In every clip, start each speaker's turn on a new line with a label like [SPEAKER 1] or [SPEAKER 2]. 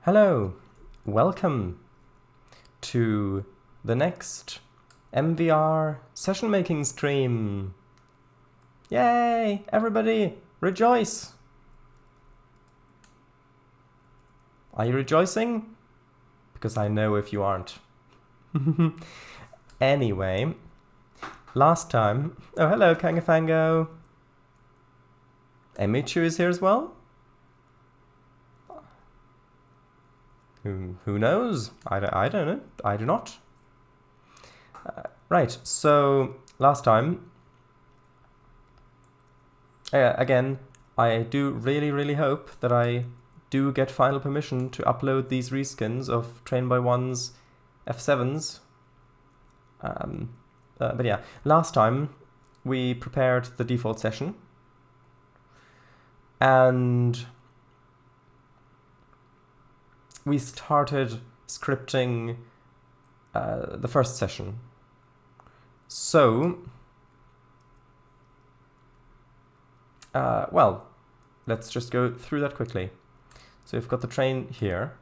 [SPEAKER 1] Hello, welcome to the next MVR session making stream. Yay, everybody, rejoice! Are you rejoicing? Because I know if you aren't. Anyway, last time... Oh, hello, Kangafango. Emichu is here as well? Who knows? I don't know. I do not. Right, so last time, again, I do really hope that I do get final permission to upload these reskins of Train by One's F7s. But yeah, last time we prepared the default session and we started scripting the first session. So, well, let's just go through that quickly. So we've got the train here.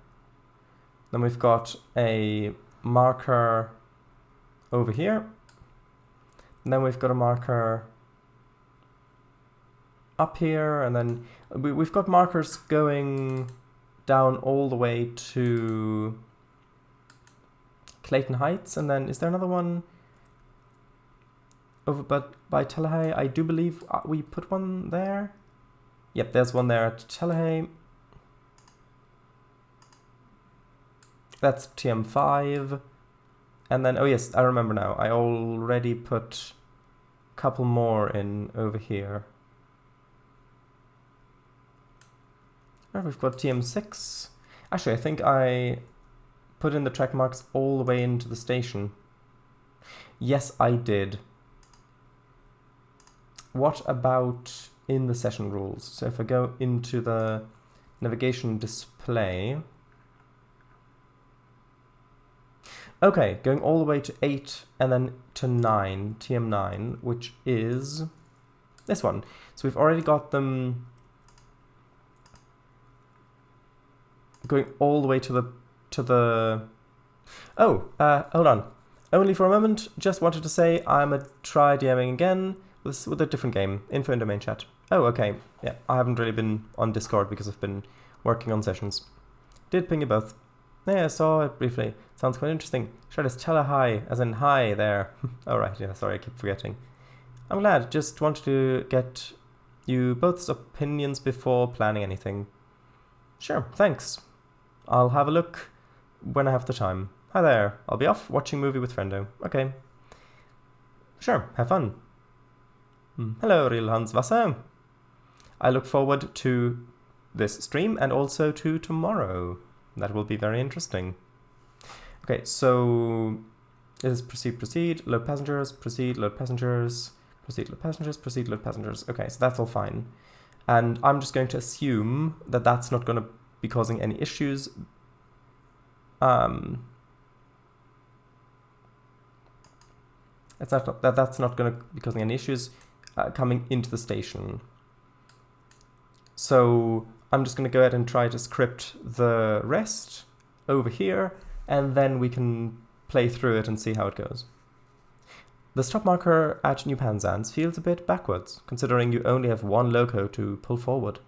[SPEAKER 1] Then we've got a marker over here. And then we've got a marker up here. And then we've got markers going down all the way to Clayton Heights, and then is there another one over by Telehay? I do believe we put one there. Yep, there's one there at Telehay. That's TM5. And then, oh yes, I remember now. I already put a couple more in over here. We've got TM6. Actually, I think I put in the track marks all the way into the station. Yes, I did. What about in the session rules? So if I go into the navigation display. Okay, going all the way to 8 and then to 9, TM9, which is this one. So we've already got them going all the way to the... Oh, hold on. Only for a moment, just wanted to say I'm a try DMing again with a different game, info in domain chat. Oh, okay. Yeah, I haven't really been on Discord because I've been working on sessions. Did ping you both. Yeah, I saw it briefly. Sounds quite interesting. Should I just tell her hi, as in hi there. Oh, right, yeah, sorry, I keep forgetting. I'm glad, just wanted to get you both's opinions before planning anything. Sure, thanks. I'll have a look when I have the time. Hi there, I'll be off watching movie with friendo. Okay. Sure, have fun. Hello, Real Hans Wasser. I look forward to this stream and also to tomorrow. That will be very interesting. Okay, so it is proceed, load passengers, proceed, load passengers, proceed, load passengers, proceed, load passengers. Okay, so that's all fine. And I'm just going to assume that that's not going to be causing any issues. That's not going to be causing any issues coming into the station. So I'm just going to go ahead and try to script the rest over here, and then we can play through it and see how it goes. The stop marker at New Penzance feels a bit backwards, considering you only have one loco to pull forward.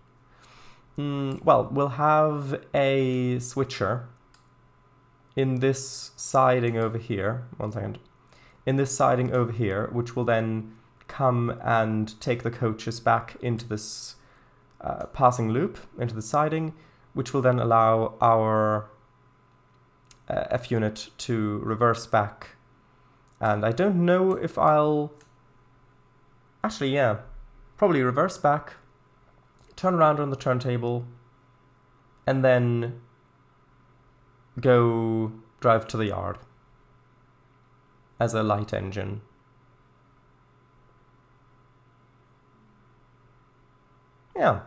[SPEAKER 1] Well, we'll have a switcher in this siding over here. 1 second. In this siding over here, which will then come and take the coaches back into this passing loop, into the siding, which will then allow our F unit to reverse back. And I don't know if I'll... Actually, yeah. Probably reverse back, turn around on the turntable, and then go drive to the yard as a light engine. Yeah.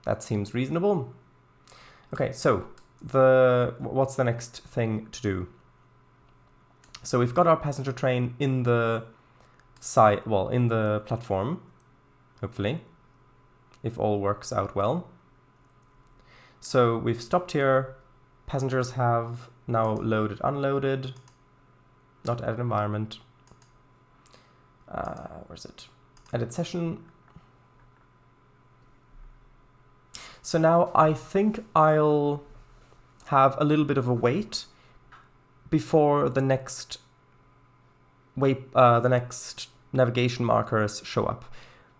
[SPEAKER 1] That seems reasonable. Okay, so what's the next thing to do? So we've got our passenger train in the in the platform, hopefully, if all works out well. So we've stopped here. Passengers have now loaded, unloaded. Not added environment. Where's it? Edit session. So now I think I'll have a little bit of a wait before the next navigation markers show up.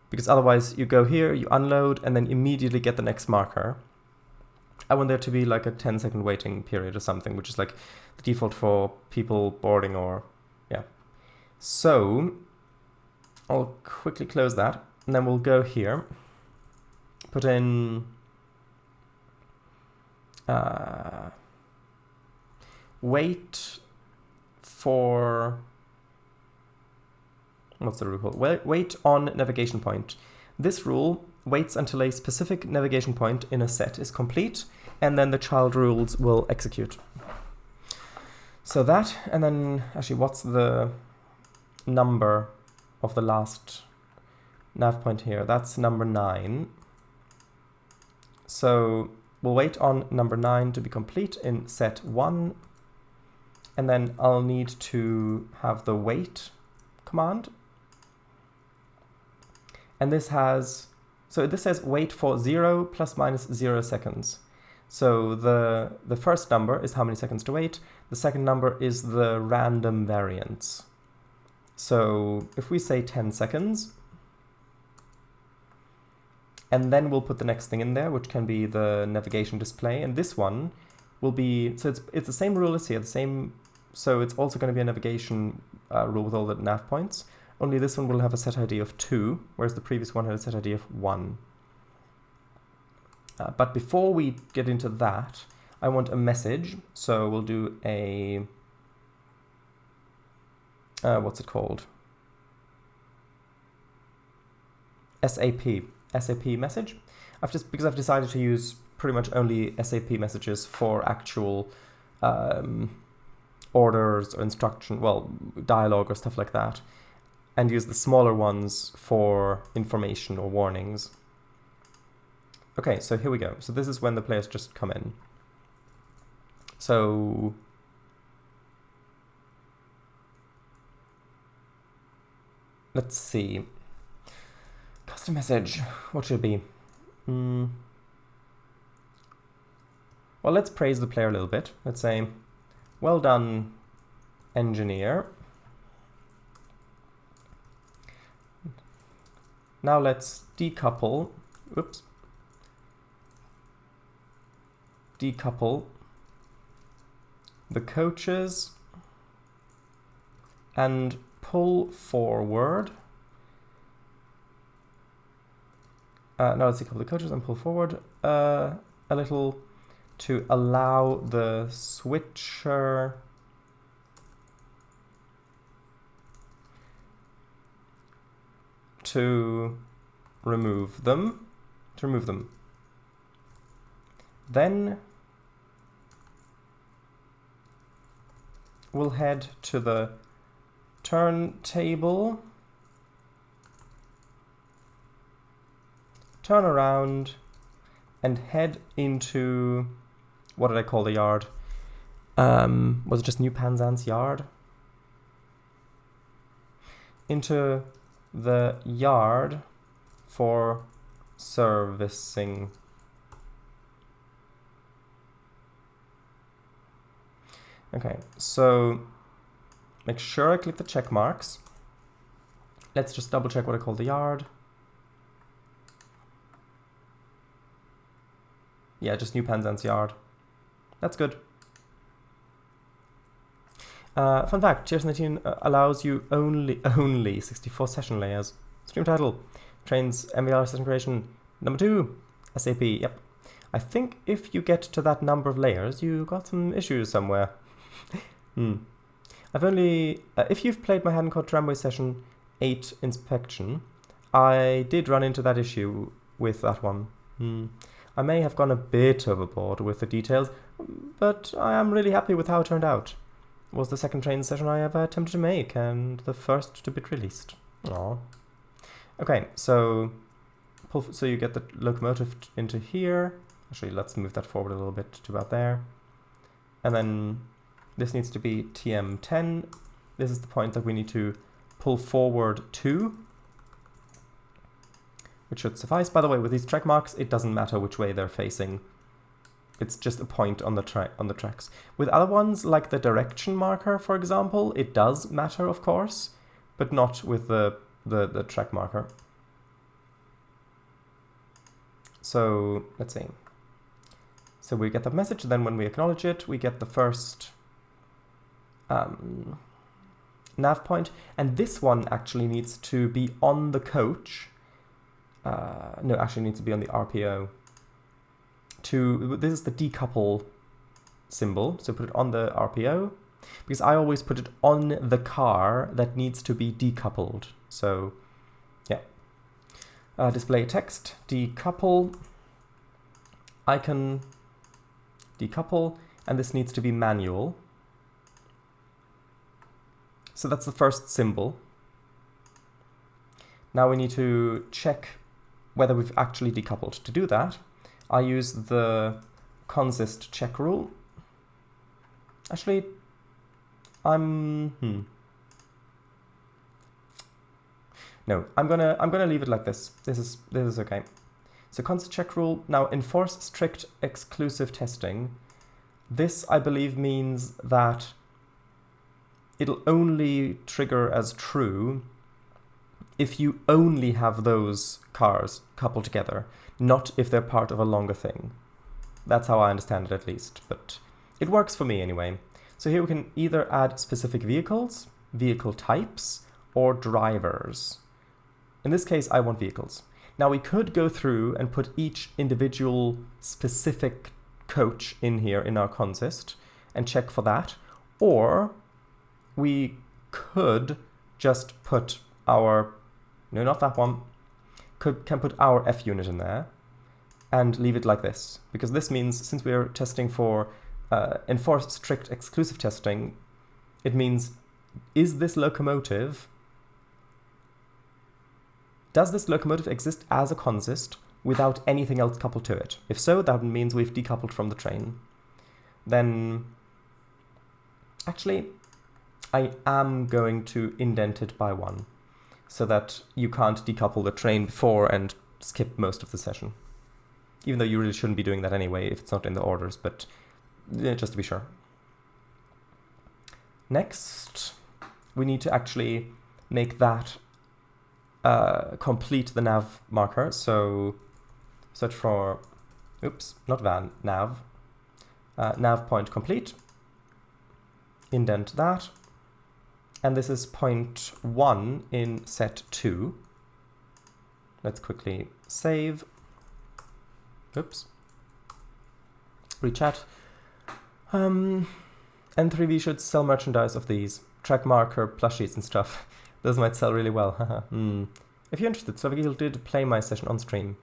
[SPEAKER 1] Because otherwise you go here, you unload, and then immediately get the next marker. I want there to be like a 10-second waiting period or something, which is like the default for people boarding or, yeah. So I'll quickly close that, and then we'll go here, put in wait for, what's the rule called? Wait on navigation point. This rule waits until a specific navigation point in a set is complete, and then the child rules will execute. So that, and then actually what's the number of the last nav point here? That's number 9. So we'll wait on number 9 to be complete in set 1, and then I'll need to have the wait command. And this has, so this says wait for 0 ± 0 seconds. So the first number is how many seconds to wait. The second number is the random variance. So if we say 10 seconds, and then we'll put the next thing in there, which can be the navigation display. And this one will be, so it's the same rule as here, the same, so it's also going to be a navigation rule with all the nav points. Only this one will have a set ID of 2, whereas the previous one had a set ID of 1. But before we get into that, I want a message. So we'll do a, what's it called? SAP message. Because I've decided to use pretty much only SAP messages for actual orders or instruction, well, dialogue or stuff like that, and use the smaller ones for information or warnings. Okay, so here we go. So this is when the players just come in. So let's see. Custom message. What should it be? Well, let's praise the player a little bit. Let's say, well done, engineer. Now let's decouple. Oops. Decouple the coaches and pull forward. Now let's decouple the coaches and pull forward a little to allow the switcher to remove them. Then we'll head to the turntable, turn around, and head into, what did I call the yard? Was it just New Penzance yard? Into the yard for servicing. Okay, so make sure I click the check marks. Let's just double check what I call the yard. Yeah, just New Penzance yard. That's good. Fun fact, Tier 19 allows you only 64 session layers. Stream title, Trainz MVR session creation. Number 2, SAP, yep. I think if you get to that number of layers, you got some issues somewhere. I've only, if you've played my Hadn't Caught Tramway session 8 inspection, I did run into that issue with that one. I may have gone a bit overboard with the details, but I am really happy with how it turned out. It was the second Trainz session I ever attempted to make, and the first to be released. Aww. Okay, so you get the locomotive into here, Actually, let's move that forward a little bit to about there. And then this needs to be TM10. This is the point that we need to pull forward to, which should suffice. By the way, with these track marks, it doesn't matter which way they're facing. It's just a point on the tracks. With other ones, like the direction marker, for example, it does matter, of course, but not with the track marker. So let's see. So we get that message, then when we acknowledge it, we get the first nav point, and this one actually needs to be on the coach. No, actually needs to be on the RPO. This is the decouple symbol, so put it on the RPO, because I always put it on the car that needs to be decoupled. So yeah, display text, decouple, icon, decouple, and this needs to be manual. So that's the first symbol. Now we need to check whether we've actually decoupled. To do that, I use the consist check rule. Actually, No, I'm gonna leave it like this. This is okay. So consist check rule. Now enforce strict exclusive testing. This, I believe, means that it'll only trigger as true if you only have those cars coupled together, not if they're part of a longer thing. That's how I understand it, at least, but it works for me anyway. So here we can either add specific vehicles, vehicle types, or drivers. In this case, I want vehicles. Now we could go through and put each individual specific coach in here in our consist and check for that, or we could just put our, no, not that one, can put our F unit in there and leave it like this, because this means, since we're testing for enforced strict exclusive testing, it means, does this locomotive exist as a consist without anything else coupled to it? If so, that means we've decoupled from the train. Then, actually, I am going to indent it by 1, so that you can't decouple the train before and skip most of the session. Even though you really shouldn't be doing that anyway if it's not in the orders, but just to be sure. Next, we need to actually make that complete the nav marker. So search for, oops, not van, nav. Nav point complete. Indent that. And this is point 1 in set 2. Let's quickly save. Oops. Rechat. N3V should sell merchandise of these. Track marker, plushies and stuff. Those might sell really well. If you're interested, Slovagil did play my session on stream.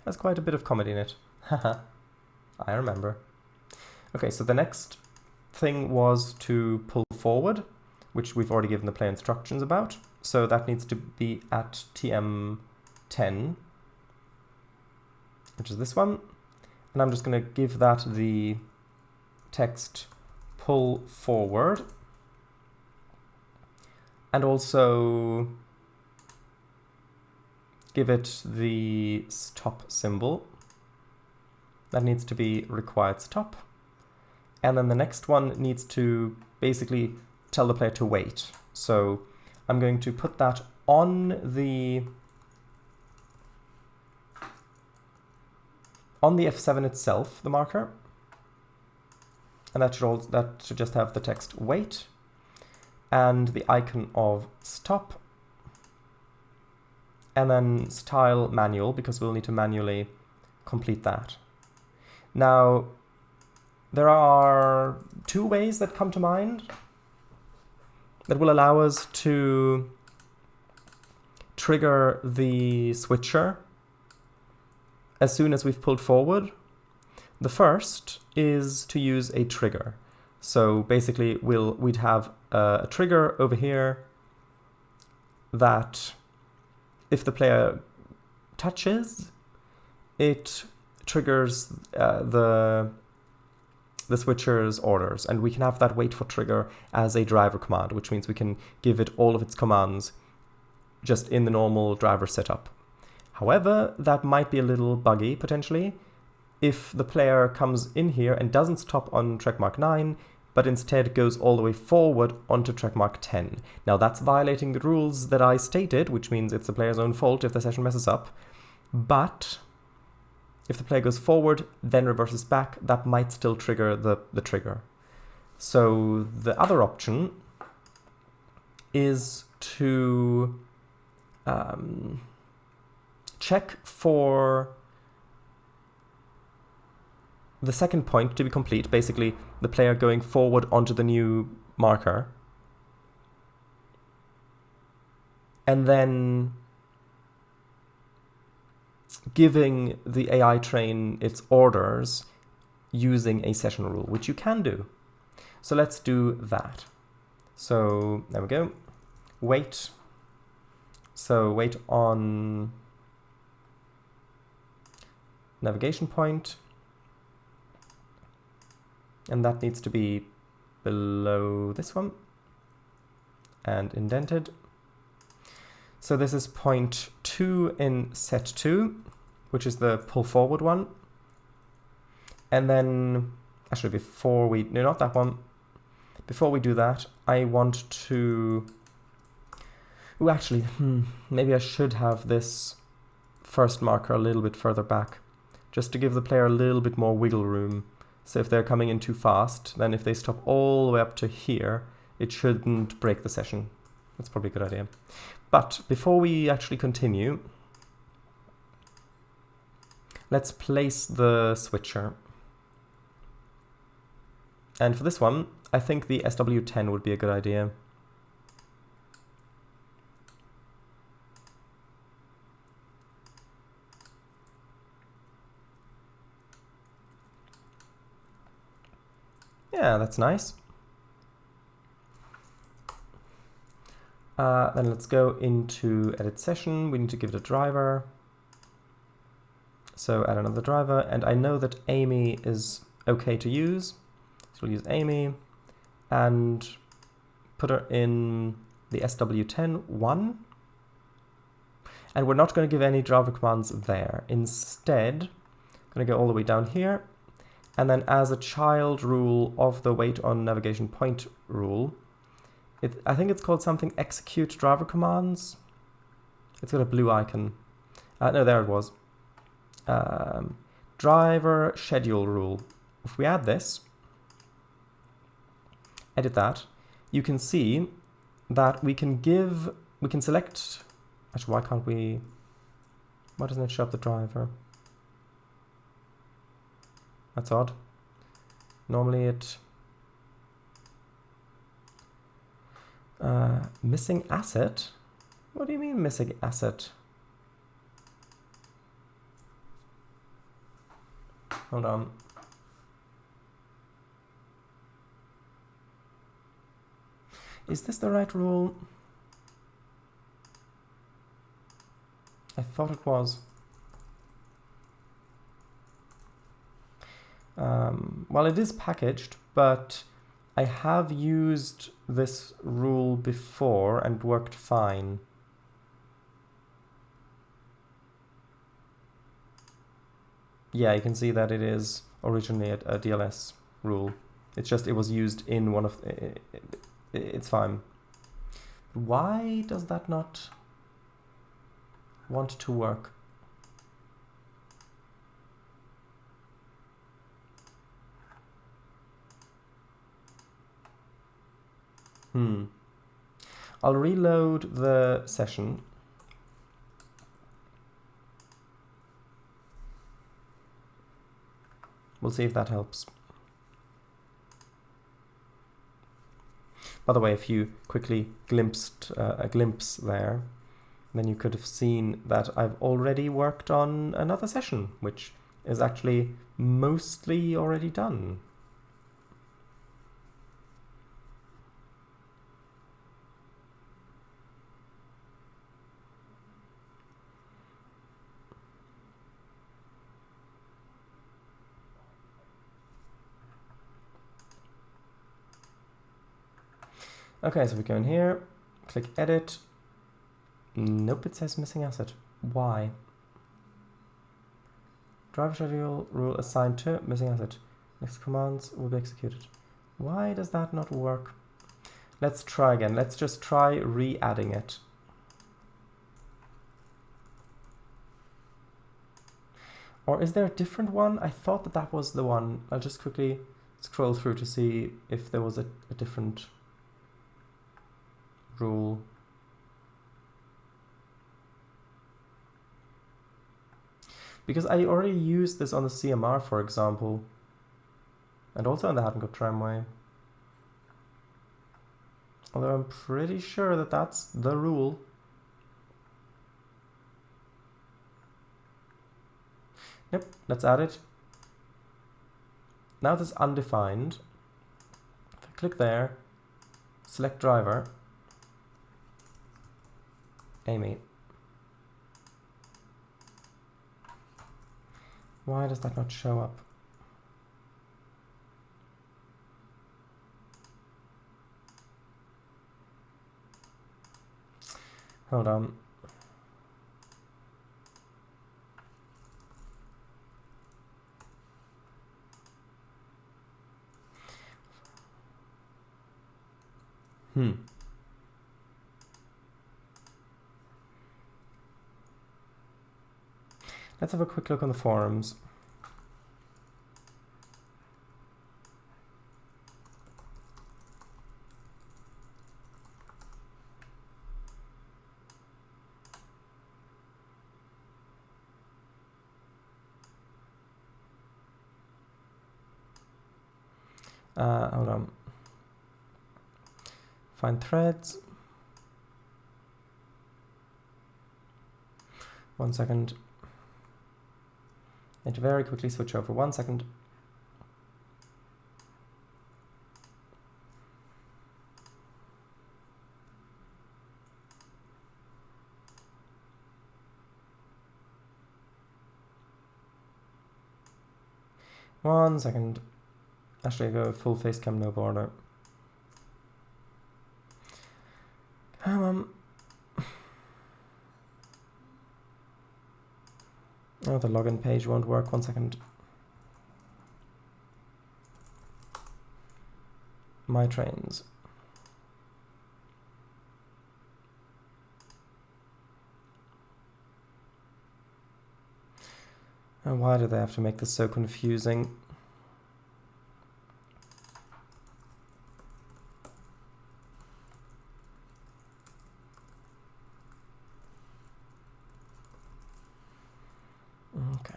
[SPEAKER 1] Has quite a bit of comedy in it. I remember. Okay, so the next thing was to pull forward, which we've already given the player instructions about. So that needs to be at TM10, which is this one. And I'm just going to give that the text pull forward. And also give it the stop symbol. That needs to be required stop. And then the next one needs to basically tell the player to wait. So I'm going to put that on the F7 itself, the marker. And that should just have the text wait and the icon of stop. And then style manual, because we'll need to manually complete that. Now, there are 2 ways that come to mind that will allow us to trigger the switcher as soon as we've pulled forward. The first is to use a trigger. So basically we'd have a trigger over here that if the player touches, it triggers the switcher's orders, and we can have that wait for trigger as a driver command, which means we can give it all of its commands just in the normal driver setup. However, that might be a little buggy potentially if the player comes in here and doesn't stop on track mark 9, but instead goes all the way forward onto track mark 10. Now that's violating the rules that I stated, which means it's the player's own fault if the session messes up. But if the player goes forward, then reverses back, that might still trigger the trigger. So the other option is to check for the second point to be complete, basically the player going forward onto the new marker. And then giving the AI train its orders using a session rule, which you can do. So let's do that. So there we go. Wait. So wait on navigation point. And that needs to be below this one and indented. So this is point 2 in set 2, which is the pull forward one. And then, actually before we, no, not that one. Before we do that, I want to, maybe I should have this first marker a little bit further back, just to give the player a little bit more wiggle room. So if they're coming in too fast, then if they stop all the way up to here, it shouldn't break the session. That's probably a good idea. But before we actually continue, let's place the switcher. And for this one, I think the SW10 would be a good idea. Yeah, that's nice. Then let's go into edit session. We need to give it a driver. So add another driver, and I know that Amy is okay to use. So we'll use Amy and put her in the SW10 1. And we're not going to give any driver commands there. Instead, I'm going to go all the way down here. And then as a child rule of the wait on navigation point rule, I think it's called something execute driver commands. It's got a blue icon. No, there it was. Driver schedule rule. If we add this, edit that, you can see that we can select, actually why doesn't it show up the driver? That's odd. Normally it, missing asset? What do you mean missing asset? Hold on. Is this the right rule? I thought it was. Well, it is packaged, but I have used this rule before and worked fine. Yeah, you can see that it is originally a DLS rule. It's just it was used in one of the, it's fine. Why does that not want to work? I'll reload the session. We'll see if that helps. By the way, if you quickly glimpsed a glimpse there, then you could have seen that I've already worked on another session, which is actually mostly already done. Okay, so we go in here, click edit. Nope, it says missing asset. Why? Driver schedule rule assigned to missing asset. Next commands will be executed. Why does that not work? Let's try again. Let's just try re-adding it. Or is there a different one? I thought that that was the one. I'll just quickly scroll through to see if there was a different rule. Because I already used this on the CMR, for example. And also on the Haven't Got Tramway. Although I'm pretty sure that that's the rule. Yep, let's add it. Now this is undefined. If I click there, select driver, Amy. Why does that not show up? Hold on. Let's have a quick look on the forums. Hold on. Find threads. 1 second. Need to very quickly switch over. 1 second. One second. Actually, I go full face cam, no border. Come on. Oh, the login page won't work. 1 second. My Trainz. And why do they have to make this so confusing? Okay.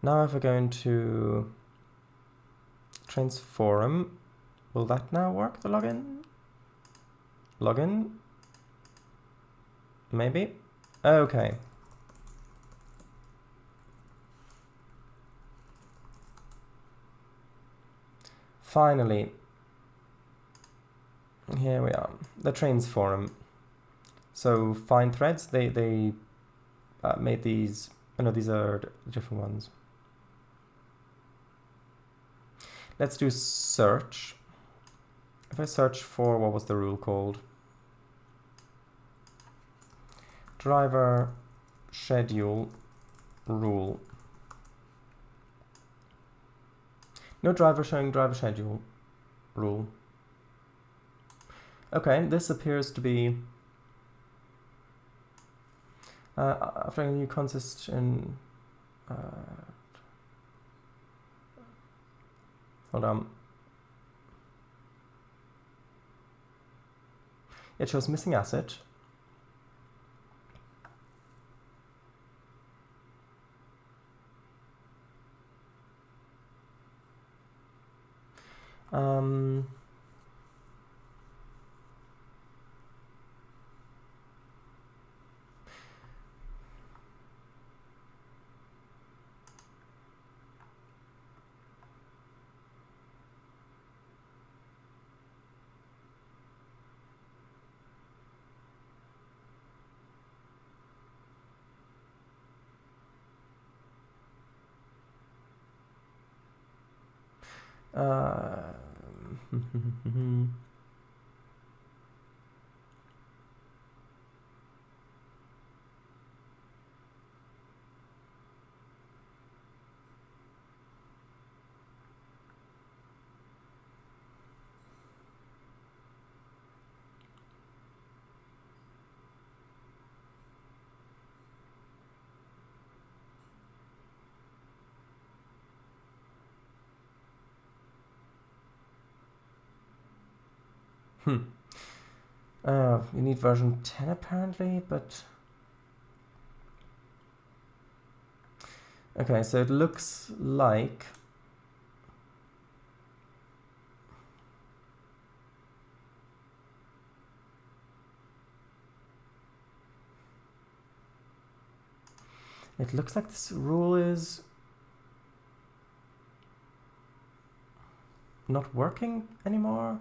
[SPEAKER 1] Now if I go into Trainz forum, will that now work, the login? Login? Maybe? Okay. Finally. Here we are. The Trainz forum. So find threads, they made these, oh no, these are different ones. Let's do search. If I search for, what was the rule called? Driver schedule rule. No driver showing driver schedule rule. Okay, this appears to be after a new consist in hold on. It shows missing asset. You need version 10 apparently, but... Okay, so it looks like... It looks like this rule is not working anymore.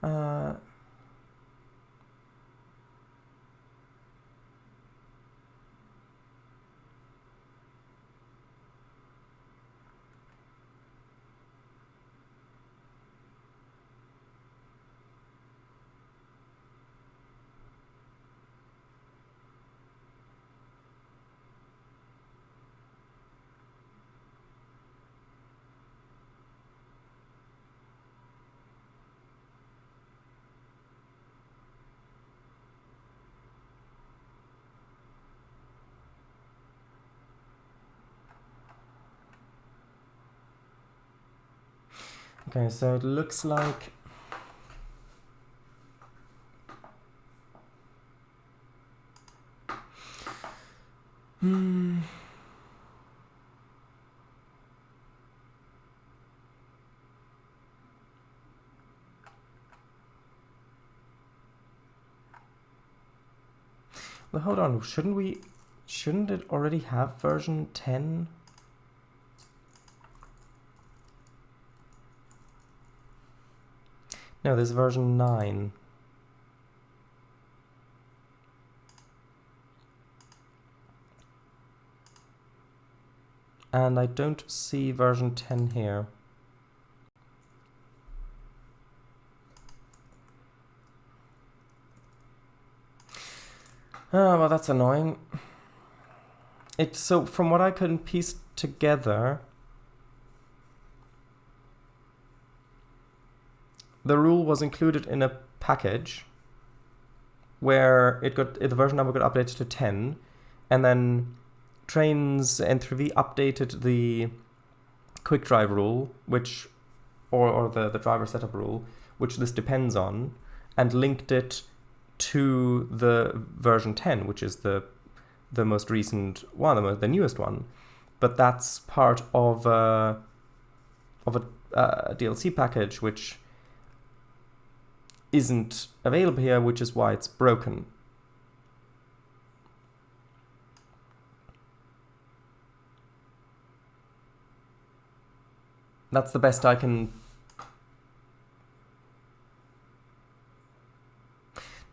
[SPEAKER 1] Uh, okay, so it looks like... Well, hold on, shouldn't it already have version 10? No, there's version 9. And I don't see version 10 here. Oh, well, that's annoying. So from what I can piece together, the rule was included in a package where the version number got updated to 10, and then Trainz N3V updated the quick drive rule, which or the driver setup rule, which this depends on, and linked it to the version 10, which is the most recent one, the newest one. But that's part of a DLC package which isn't available here, which is why it's broken. That's the best I can...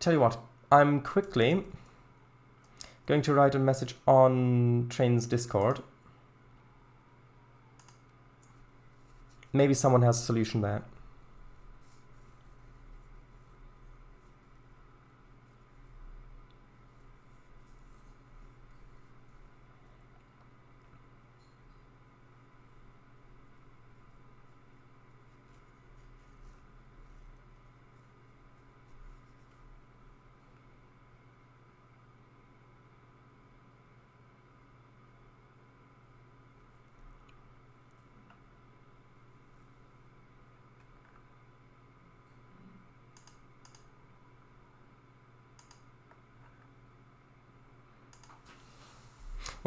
[SPEAKER 1] Tell you what, I'm quickly going to write a message on Trainz Discord. Maybe someone has a solution there.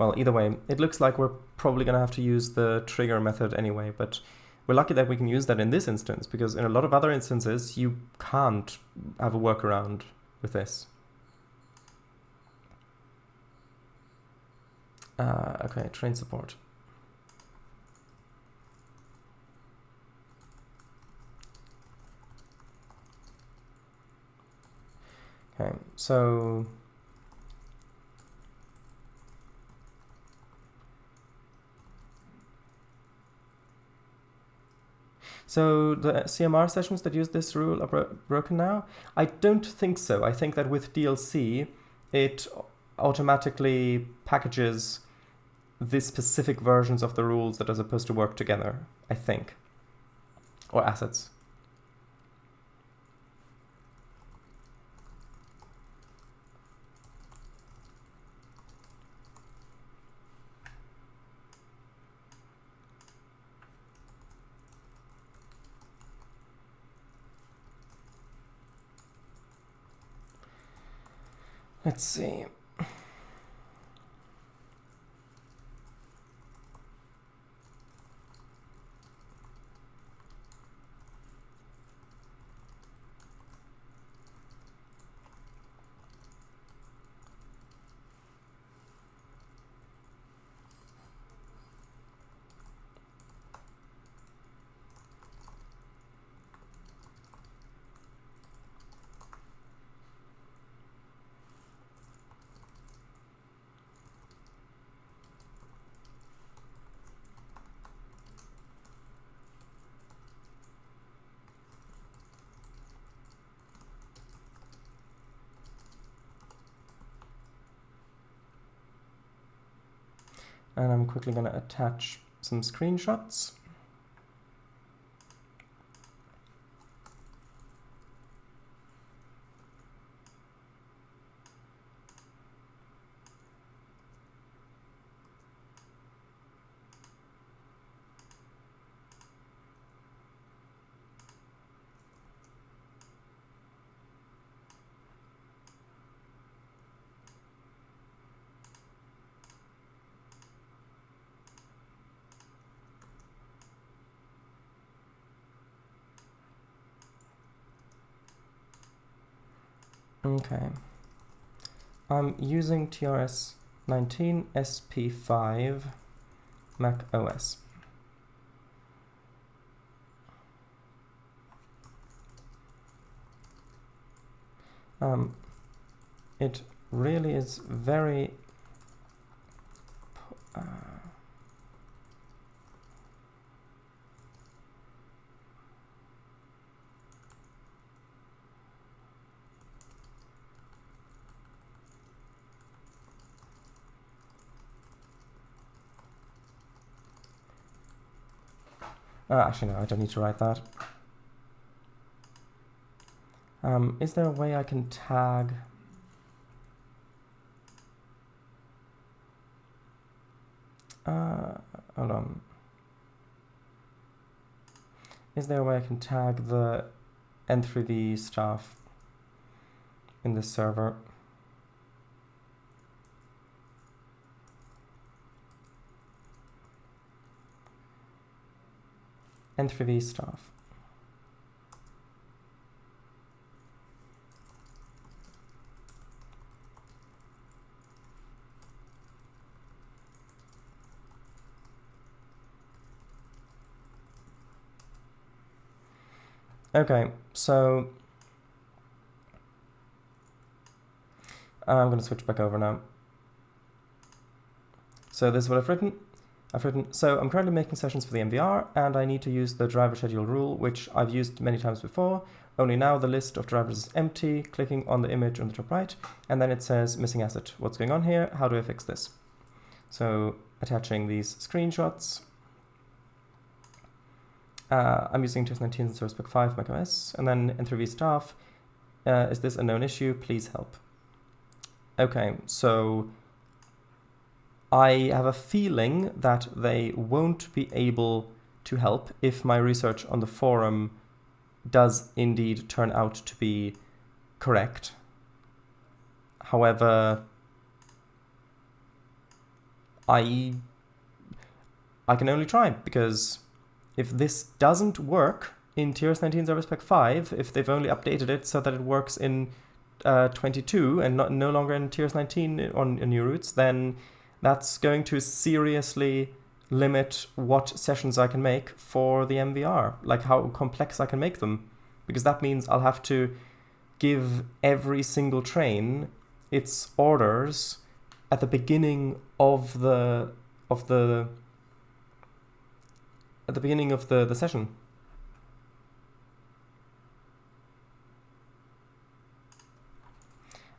[SPEAKER 1] Well, either way, it looks like we're probably going to have to use the trigger method anyway, but we're lucky that we can use that in this instance, because in a lot of other instances, you can't have a workaround with this. Okay, Trainz support. Okay, so the CMR sessions that use this rule are broken now? I don't think so. I think that with DLC, it automatically packages the specific versions of the rules that are supposed to work together, I think. Or assets. Let's see. And I'm quickly going to attach some screenshots. Okay, I'm using TRS-19 SP5 Mac OS. It really is very actually, no, I don't need to write that. Is there a way I can tag? Hold on. Is there a way I can tag the N3V staff in the server? N3V staff. Okay, so I'm going to switch back over now. So this is what I've written. So I'm currently making sessions for the MVR, and I need to use the driver schedule rule, which I've used many times before. Only now the list of drivers is empty, clicking on the image on the top right, and then it says missing asset. What's going on here? How do I fix this? So attaching these screenshots. I'm using TRS-19 and Service Pack 5 macOS, and then N3V staff. Is this a known issue? Please help. Okay, so I have a feeling that they won't be able to help if my research on the forum does indeed turn out to be correct. However, I can only try, because if this doesn't work in TRS-19 Service Pack 5, if they've only updated it so that it works in 22 and no longer in TRS-19 on new routes, then that's going to seriously limit what sessions I can make for the MVR, like how complex I can make them, because that means I'll have to give every single train its orders at the beginning of the session.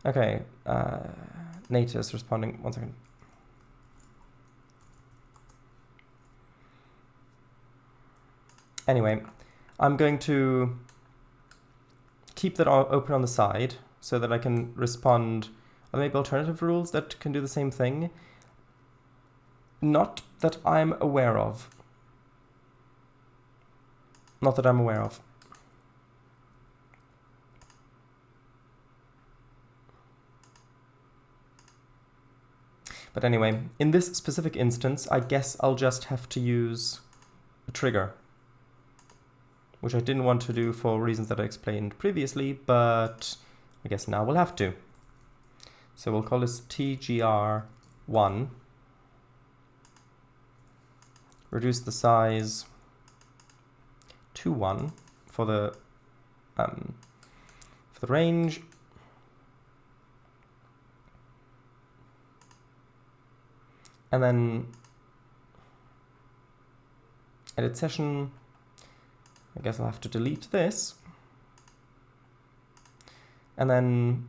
[SPEAKER 1] Okay, Nate is responding. 1 second. Anyway, I'm going to keep that open on the side so that I can respond. Are there maybe alternative rules that can do the same thing? Not that I'm aware of. Not that I'm aware of. But anyway, in this specific instance, I guess I'll just have to use a trigger, which I didn't want to do for reasons that I explained previously, but I guess now we'll have to. So we'll call this TGR1. Reduce the size to 1 for the range. And then edit session. I guess I'll have to delete this. And then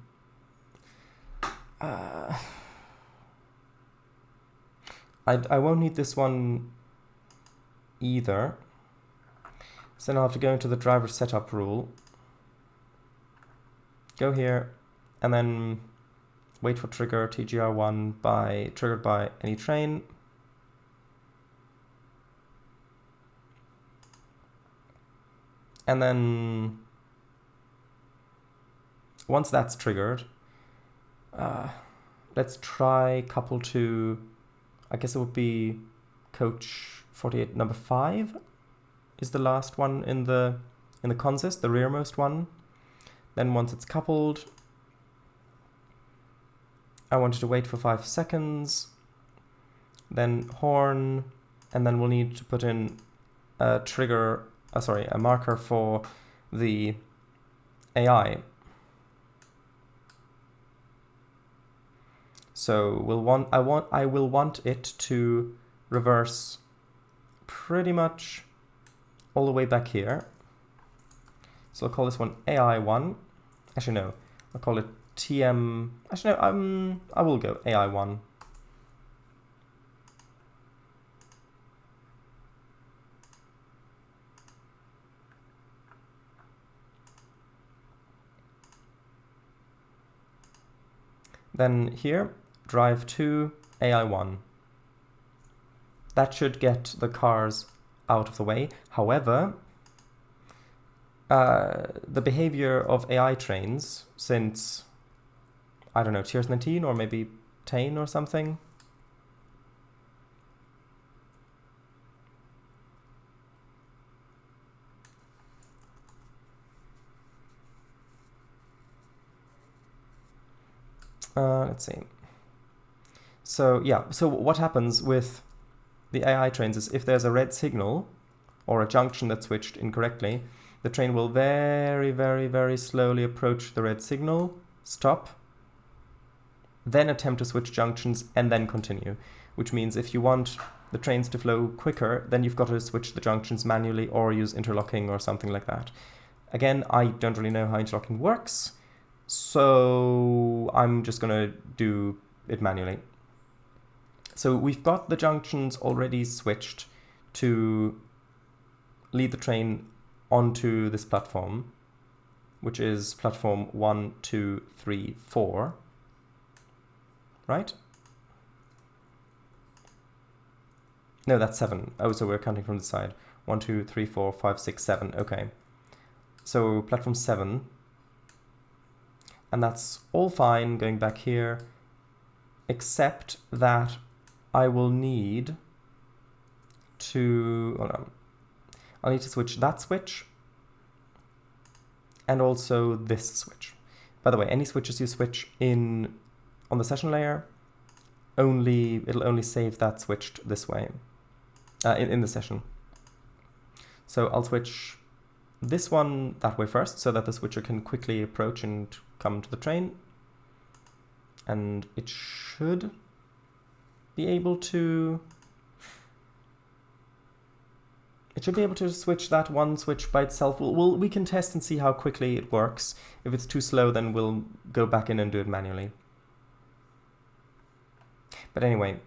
[SPEAKER 1] I won't need this one either. So then I'll have to go into the driver setup rule. Go here and then wait for trigger TGR1 triggered by any train. And then once that's triggered, let's try couple to, I guess it would be coach 48 number 5 is the last one in the consist, the rearmost one. Then once it's coupled, I want you to wait for 5 seconds, then horn, and then we'll need to put in a trigger, a marker for the AI. So I will want it to reverse pretty much all the way back here. So I'll call this one AI1. Actually no, I'll call it TM. Actually no, I will go AI1. Then here, drive to AI1. That should get the cars out of the way. However, the behavior of AI trains since, I don't know, TRS-19 or maybe 10 or something. Let's see. So yeah, so what happens with the AI trains is if there's a red signal or a junction that switched incorrectly, the train will very, very, very slowly approach the red signal, stop, then attempt to switch junctions and then continue. Which means if you want the trains to flow quicker, then you've got to switch the junctions manually or use interlocking or something like that. Again, I don't really know how interlocking works, so I'm just going to do it manually. So we've got the junctions already switched to lead the train onto this platform, which is platform 1, 2, 3, 4, right? No, that's 7. Oh, so we're counting from the side. 1, 2, 3, 4, 5, 6, 7. Okay. So platform 7. And that's all fine going back here, except that I will need to, hold on, I'll need to switch that switch and also this switch. By the way, any switches you switch on the session layer, it'll only save that switched this way in the session. So I'll switch this one that way first so that the switcher can quickly approach and come to the train. And it should be able to switch that one switch by itself. We can test and see how quickly it works. If it's too slow, then we'll go back in and do it manually. But anyway,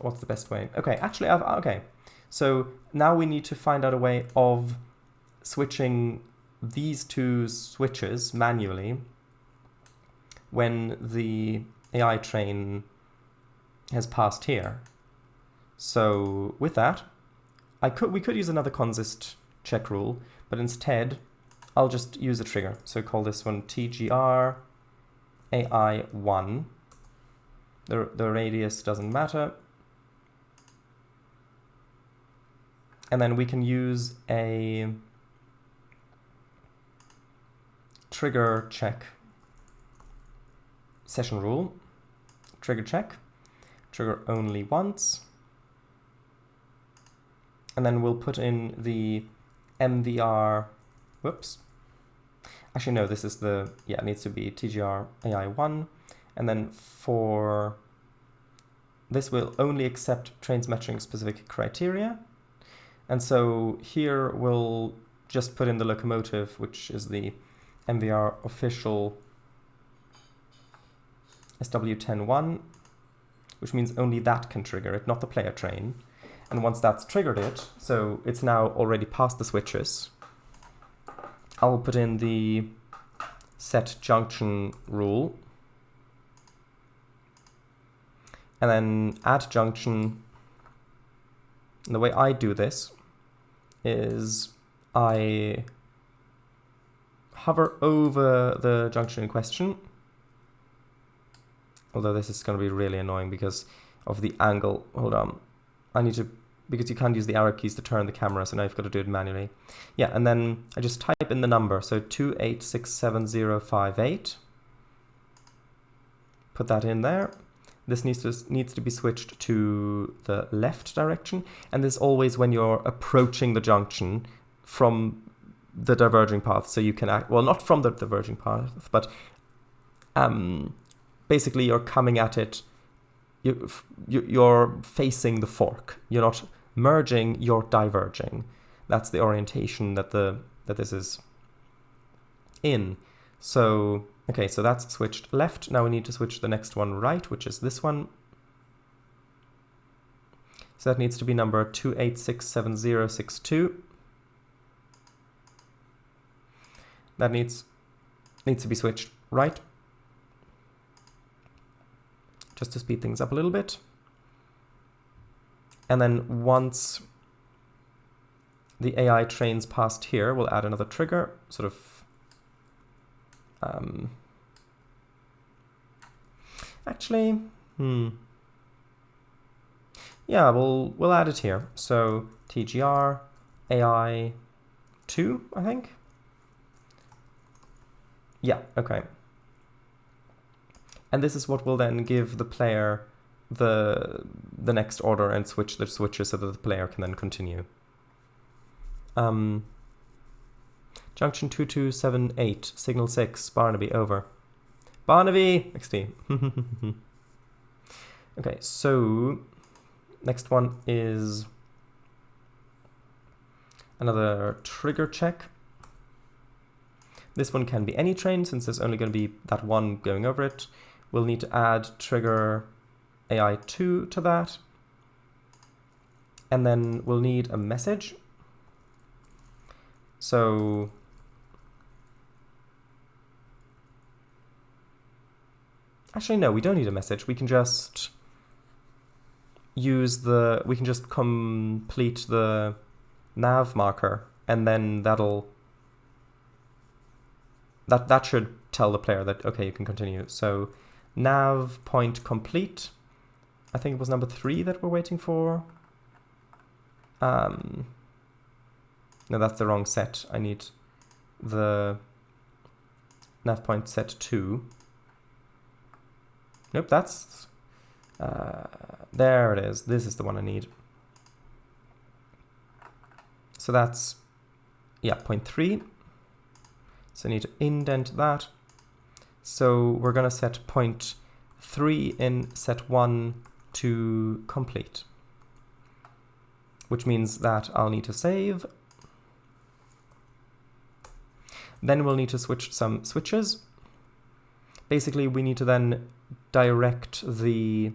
[SPEAKER 1] what's the best way? Okay, actually, okay. So now we need to find out a way of switching these two switches manually when the AI train has passed here. So with that, we could use another consist check rule, but instead I'll just use a trigger. So call this one TGR AI1. The radius doesn't matter. And then we can use a trigger check session rule. Trigger check, trigger only once. And then we'll put in the MVR, whoops. Actually, no, this is it needs to be TGR AI1. And then for this, we'll only accept Trainz matching specific criteria. And so here we'll just put in the locomotive, which is the MVR official SW101, which means only that can trigger it, not the player train. And once that's triggered it, so it's now already past the switches, I'll put in the set junction rule. And then add junction. And the way I do this is I hover over the junction in question. Although this is going to be really annoying because of the angle. Hold on. Because you can't use the arrow keys to turn the camera, so now you've got to do it manually. Yeah, and then I just type in the number, so 28676058. Put that in there. This needs to be switched to the left direction, and this is always when you're approaching the junction from the diverging path, so you can act, well, not from the diverging path, but basically you're coming at it, you're facing the fork. You're not merging, you're diverging. That's the orientation that this is in. So okay, so that's switched left. Now we need to switch the next one right, which is this one. So that needs to be number 2867062. That needs to be switched right, just to speed things up a little bit. And then once the AI train's passed here, we'll add another trigger, sort of actually, yeah, we'll add it here. So TGR AI2, I think. Yeah, okay. And this is what will then give the player the next order and switch the switches so that the player can then continue. Junction 2278, signal 6, Barnaby, over. Barnaby! XT. Okay, so next one is another trigger check. This one can be any train, since there's only going to be that one going over it. We'll need to add trigger AI2 to that. And then we'll need a message. So actually, no, we don't need a message. We can just use we can just complete the nav marker, and then that should tell the player that, okay, you can continue. So nav point complete. I think it was number 3 that we're waiting for. No, that's the wrong set. I need the nav point set 2. Nope, that's... there it is. This is the one I need. So that's, yeah, point 3. So I need to indent that. So we're going to set point 3 in set 1 to complete, which means that I'll need to save. Then we'll need to switch some switches. Basically, we need to then direct the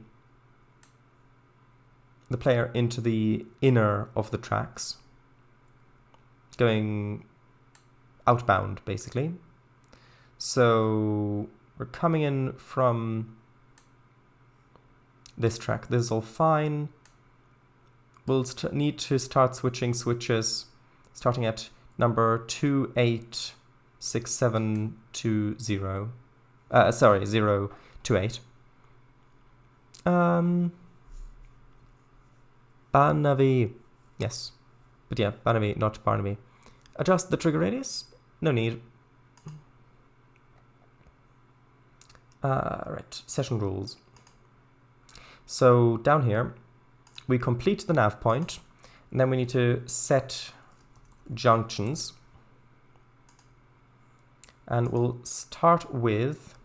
[SPEAKER 1] player into the inner of the tracks, going outbound, basically. So we're coming in from this track. This is all fine. We'll need to start switching switches starting at number 286720. Sorry, 028. Barnaby. Yes. But yeah, Barnaby, not Barnaby. Adjust the trigger radius? No need. Right, session rules. So down here, we complete the nav point, and then we need to set junctions. And we'll start with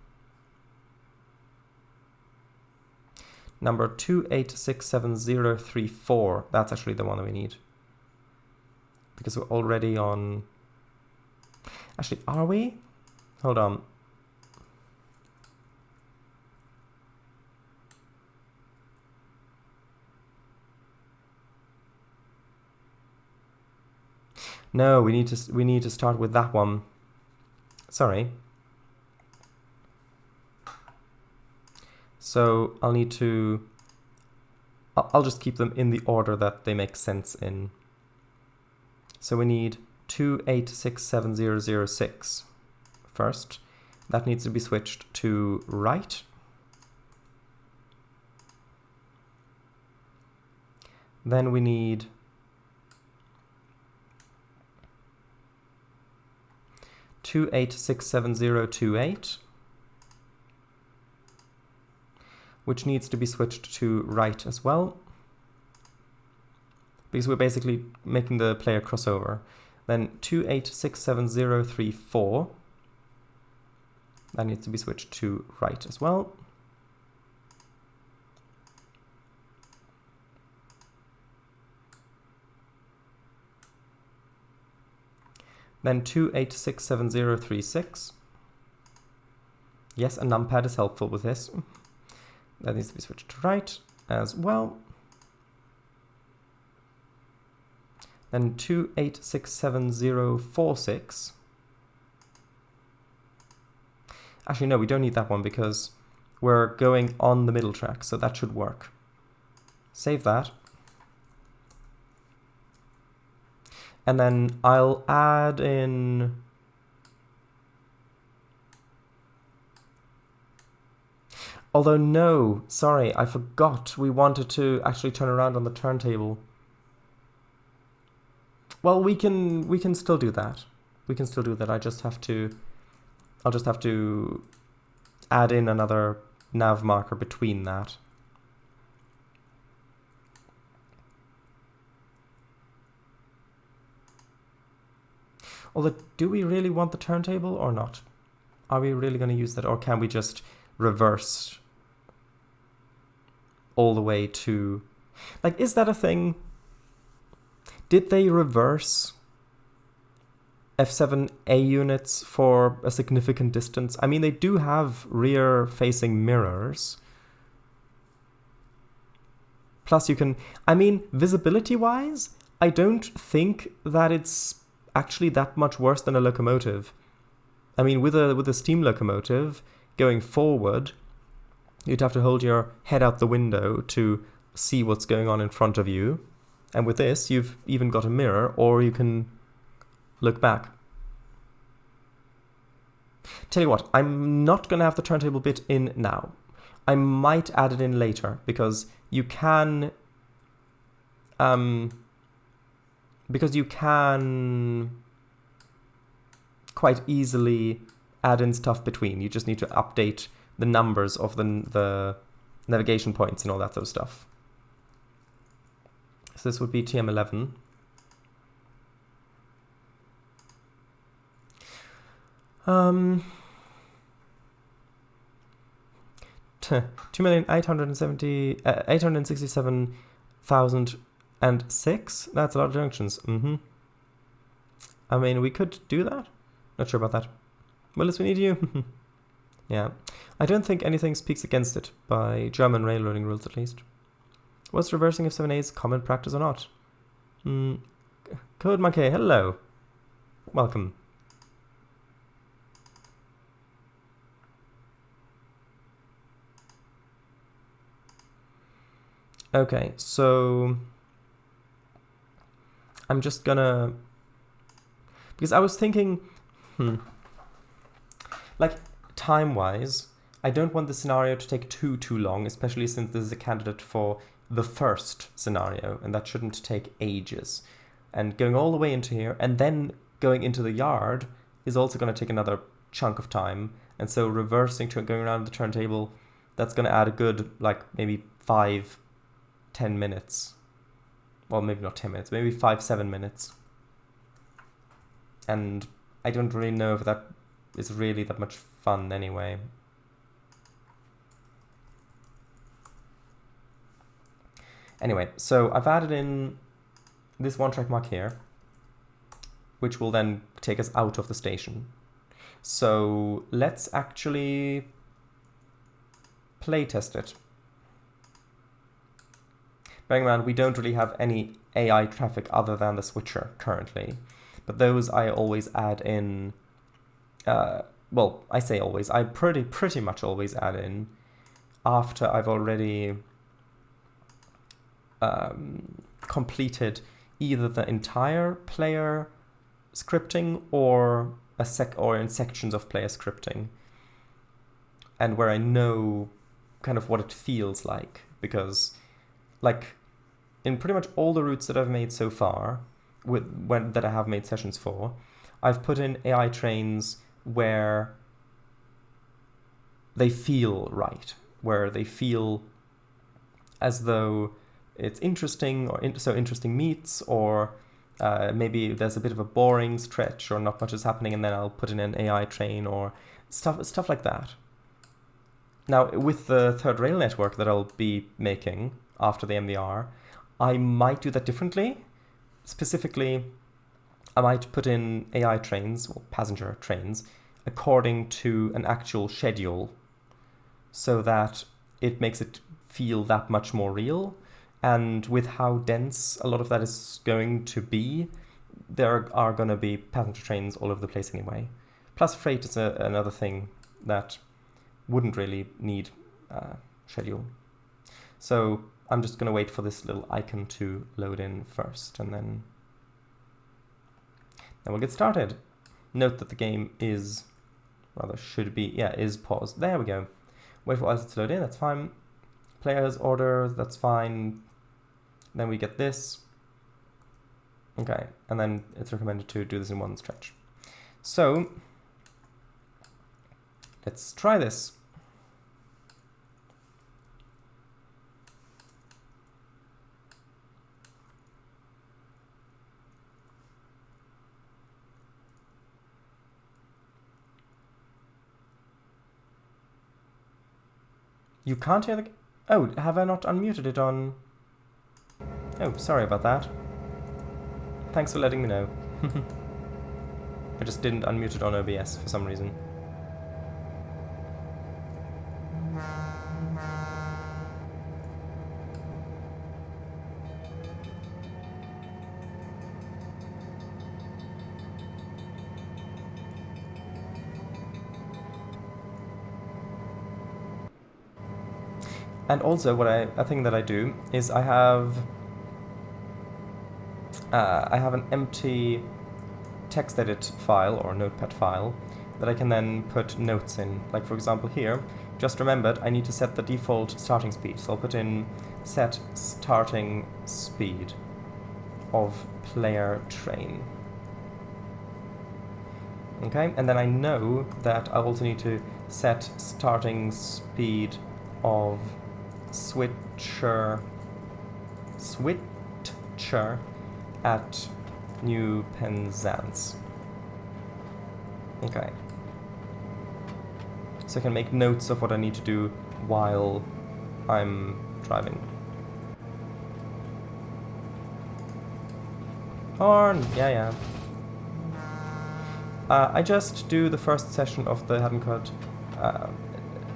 [SPEAKER 1] number 28670034. That's actually the one that we need, because we're already on... Actually, are we? Hold on. No, we need to start with that one. Sorry. So I'll need to... I'll just keep them in the order that they make sense in. So we need 28670006 first. That needs to be switched to right. Then we need 28670028, which needs to be switched to right as well, because we're basically making the player cross over. Then 28670034, that needs to be switched to right as well. Then 28670036. Yes, a numpad is helpful with this. That needs to be switched to right as well. Then 28670046. Actually, no, we don't need that one because we're going on the middle track, so that should work. Save that. And then I'll add in... Although no, sorry, I forgot we wanted to actually turn around on the turntable. Well, we can still do that. We can still do that. I'll just have to add in another nav marker between that. Although, do we really want the turntable or not? Are we really going to use that, or can we just reverse all the way to... Like, is that a thing? Did they reverse F7A units for a significant distance? I mean, they do have rear-facing mirrors. Plus you can... I mean, visibility-wise, I don't think that it's actually that much worse than a locomotive. I mean, with a steam locomotive going forward, you'd have to hold your head out the window to see what's going on in front of you. And with this, you've even got a mirror, or you can look back. Tell you what, I'm not going to have the turntable bit in now. I might add it in later, because you can... quite easily add in stuff between. You just need to update the numbers of the navigation points and all that sort of stuff. So this would be TM11. Um, 867,006. That's a lot of junctions. I mean, we could do that. Not sure about that. Willis, we need you. Yeah. I don't think anything speaks against it, by German railroading rules at least. Was reversing of 7A's common practice or not? Code Monkey, hello. Welcome. Okay, so I'm just gonna, because I was thinking, like time-wise, I don't want the scenario to take too long, especially since this is a candidate for the first scenario, and that shouldn't take ages. And going all the way into here, and then going into the yard, is also going to take another chunk of time. And so reversing to going around the turntable, that's going to add a good, like, maybe 5-10 minutes. Well, maybe not 10 minutes, maybe 5-7 minutes. And I don't really know if that is really that much fun anyway. Anyway, so I've added in this one track mark here, which will then take us out of the station. So let's actually playtest it. Bearing in mind, we don't really have any AI traffic other than the switcher currently, but those I always add in, well, I say always, I pretty much always add in after I've already completed either the entire player scripting or in sections of player scripting, and where I know kind of what it feels like, because like in pretty much all the routes that I've made so far, that I have made sessions for, I've put in AI trains where they feel right, where they feel as though it's interesting, or so interesting meets, or maybe there's a bit of a boring stretch or not much is happening, and then I'll put in an AI train or stuff like that. Now, with the third rail network that I'll be making after the MVR, I might do that differently. Specifically, I might put in AI trains, or passenger trains, according to an actual schedule, so that it makes it feel that much more real. And with how dense a lot of that is going to be, there are going to be passenger trains all over the place anyway. Plus freight is another thing that wouldn't really need schedule. So I'm just going to wait for this little icon to load in first, and then we'll get started. Note that the game is, rather should be, is paused. There we go. Wait for us to load in, that's fine. Players order, that's fine. Then we get this. Okay, and then it's recommended to do this in one stretch. So let's try this. You can't hear the... Oh, have I not unmuted it on... Oh, sorry about that. Thanks for letting me know. I just didn't unmute it on OBS for some reason. And also, what a thing that I do is I have an empty text edit file or notepad file that I can then put notes in. Like for example here, just remembered I need to set the default starting speed. So I'll put in set starting speed of player train. Okay, and then I know that I also need to set starting speed of switcher at New Penzance. Okay. So I can make notes of what I need to do while I'm driving. Horn! Yeah. I just do the first session of the Haddoncourt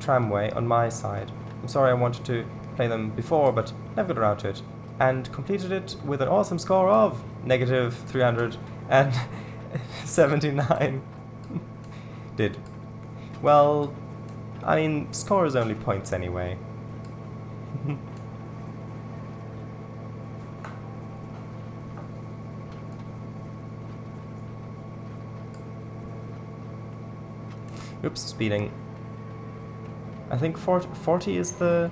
[SPEAKER 1] tramway on my side. I'm sorry I wanted to play them before, but never got around to it. And completed it with an awesome score of -379. Did. Well, I mean, score is only points anyway. Oops, speeding. I think 40 is the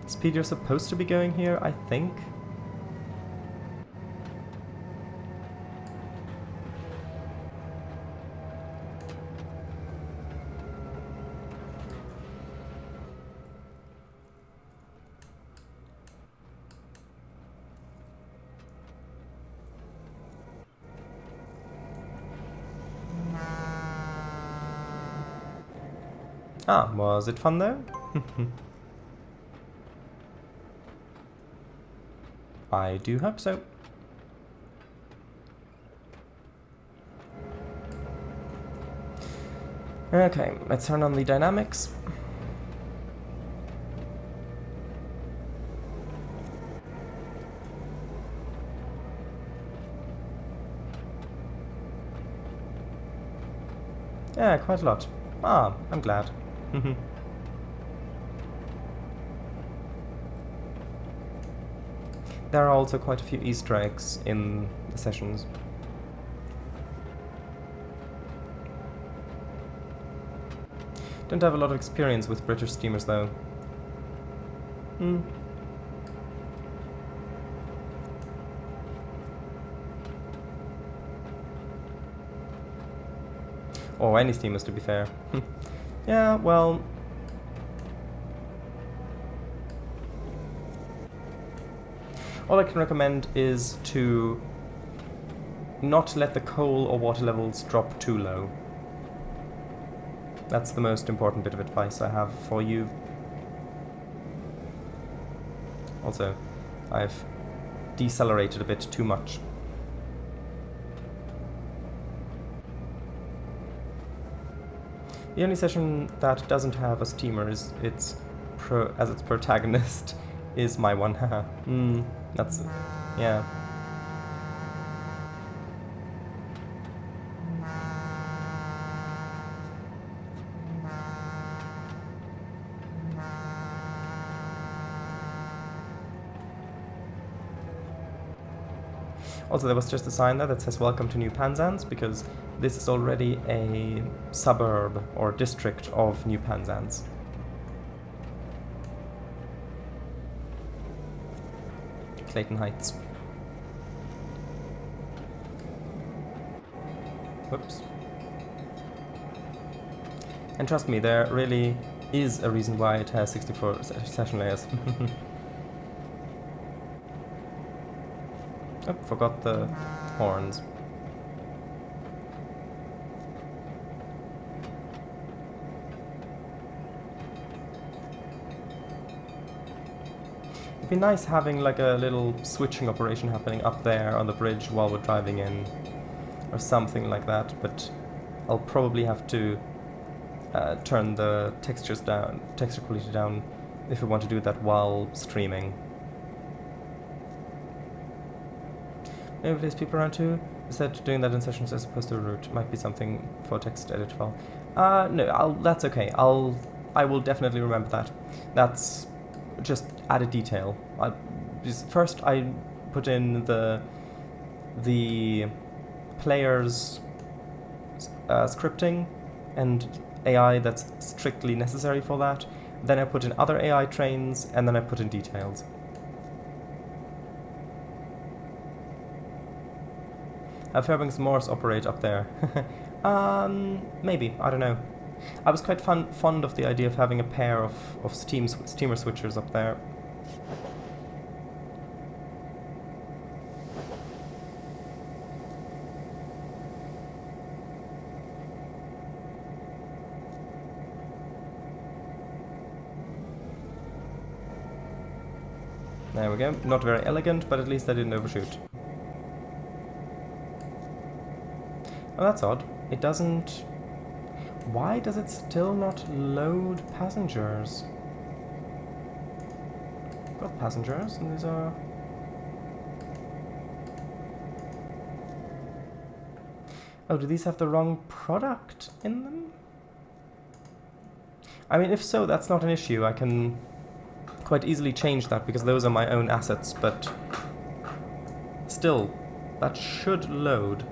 [SPEAKER 1] speed you're supposed to be going here, I think. Ah, was it fun though? I do hope so. Okay, let's turn on the dynamics. Yeah, quite a lot. Ah, I'm glad. There are also quite a few Easter eggs in the sessions. Don't have a lot of experience with British steamers though. Or any steamers, to be fair. Yeah, well... all I can recommend is to not let the coal or water levels drop too low. That's the most important bit of advice I have for you. Also, I've decelerated a bit too much. The only session that doesn't have a steamer is as its protagonist is my one. Haha. That's... yeah. Also, there was just a sign there that says "Welcome to New Penzance," because this is already a suburb or district of New Penzance. Clayton Heights. Whoops. And trust me, there really is a reason why it has 64 session layers. Oh, forgot the horns. It'd be nice having like a little switching operation happening up there on the bridge while we're driving in, or something like that, but I'll probably have to turn the texture quality down if we want to do that while streaming. Maybe there's people around too. Instead, doing that in sessions as opposed to a route might be something for a text edit file. No, that's okay. I will definitely remember that. That's just added detail. First, I put in the player's scripting and AI that's strictly necessary for that. Then I put in other AI trains, and then I put in details. Have Fairbanks Morse operate up there? Maybe, I don't know. I was quite fond of the idea of having a pair of steamer switchers up there. There we go. Not very elegant, but at least I didn't overshoot. Oh, that's odd. It doesn't... Why does it still not load passengers? Got passengers, and these are... Oh, do these have the wrong product in them? I mean, if so, that's not an issue. I can quite easily change that because those are my own assets, but still, that should load.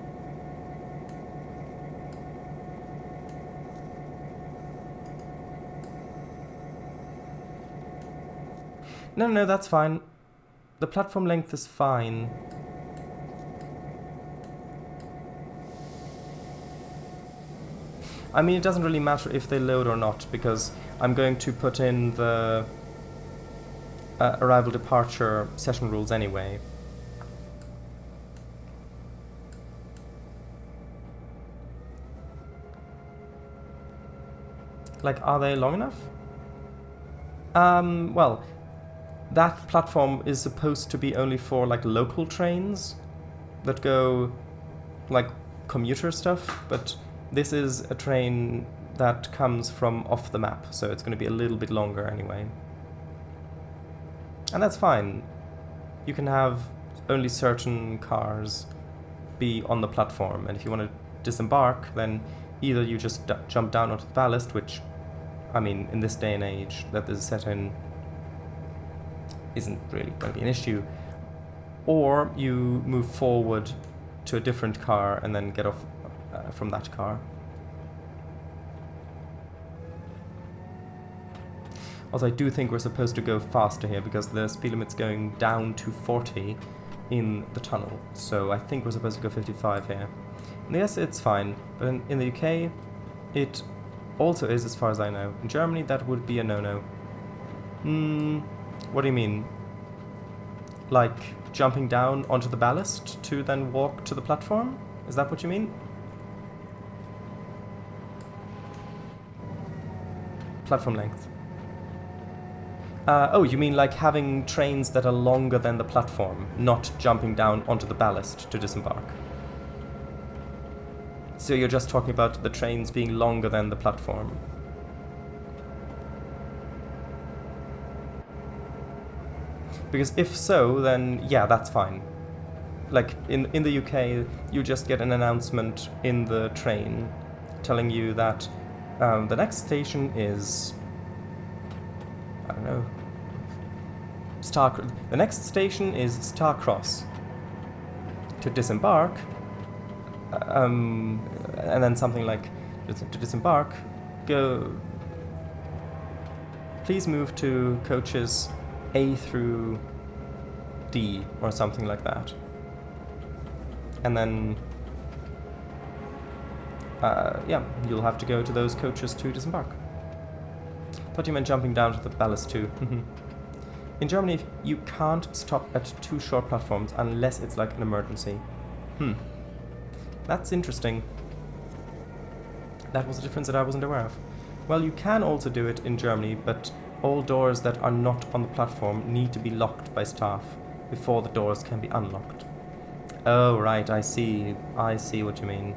[SPEAKER 1] No, that's fine. The platform length is fine. I mean, it doesn't really matter if they load or not, because I'm going to put in the arrival-departure session rules anyway. Like, are they long enough? Well, that platform is supposed to be only for, like, local trains that go, like, commuter stuff, but this is a train that comes from off the map, so it's going to be a little bit longer anyway. And that's fine. You can have only certain cars be on the platform, and if you want to disembark, then either you just jump down onto the ballast, which, I mean, in this day and age that this is set in, isn't really going to be an issue, or you move forward to a different car and then get off from that car. Also, I do think we're supposed to go faster here because the speed limit's going down to 40 in the tunnel, so I think we're supposed to go 55 here. And yes, it's fine, but in the UK, it also is, as far as I know. In Germany, that would be a no-no. What do you mean? Like, jumping down onto the ballast to then walk to the platform? Is that what you mean? Platform length. Oh, you mean like having trains that are longer than the platform, not jumping down onto the ballast to disembark. So you're just talking about the trains being longer than the platform. Because if so, then yeah, that's fine. Like, in the UK, you just get an announcement in the train telling you that the next station is... I don't know. The next station is Starcross. To disembark, and then something like, to disembark, go... Please move to coaches A through D, or something like that. And then, yeah, you'll have to go to those coaches to disembark. Thought you meant jumping down to the ballast too. In Germany, you can't stop at 2 short platforms unless it's like an emergency. That's interesting. That was a difference that I wasn't aware of. Well, you can also do it in Germany, but all doors that are not on the platform need to be locked by staff before the doors can be unlocked. Oh, right, I see what you mean.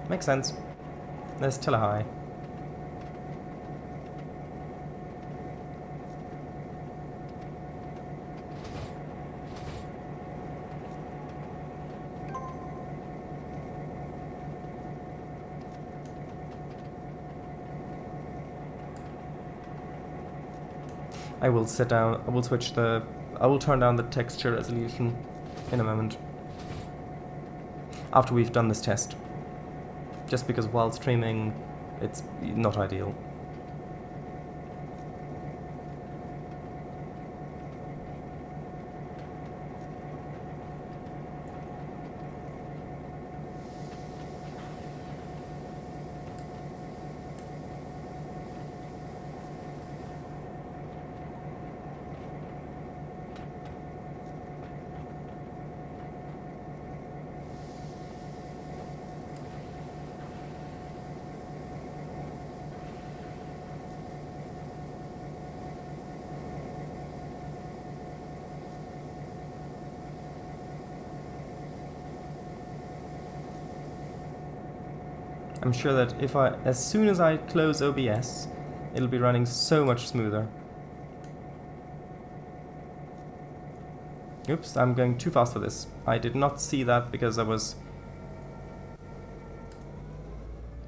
[SPEAKER 1] Makes sense. There's Tillahai. I will turn down the texture resolution in a moment, after we've done this test. just because while streaming it's not ideal. I'm sure that as soon as I close OBS, it'll be running so much smoother. Oops, I'm going too fast for this. I did not see that because it was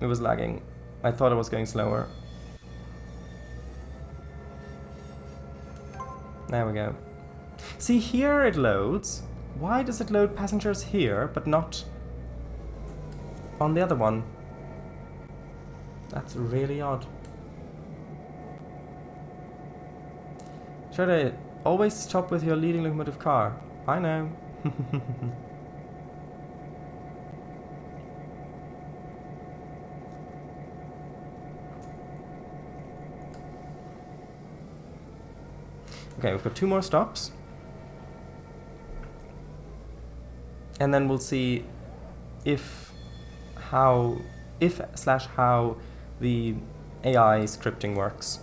[SPEAKER 1] lagging. I thought it was going slower. There we go. See, here it loads. Why does it load passengers here, but not on the other one? That's really odd. Should I always stop with your leading locomotive car? I know. Okay, we've got 2 more stops. And then we'll see how the AI scripting works,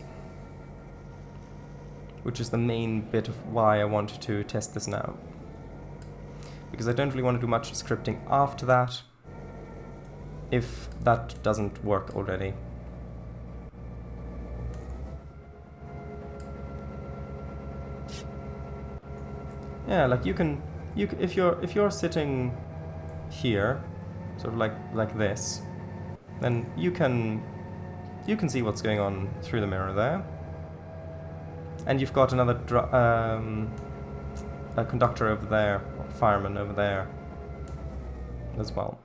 [SPEAKER 1] which is the main bit of why I wanted to test this now, because I don't really want to do much scripting after that if that doesn't work already. Yeah, like you can if you're sitting here, sort of like this, then you can see what's going on through the mirror there. And you've got another a conductor over there, or fireman over there as well.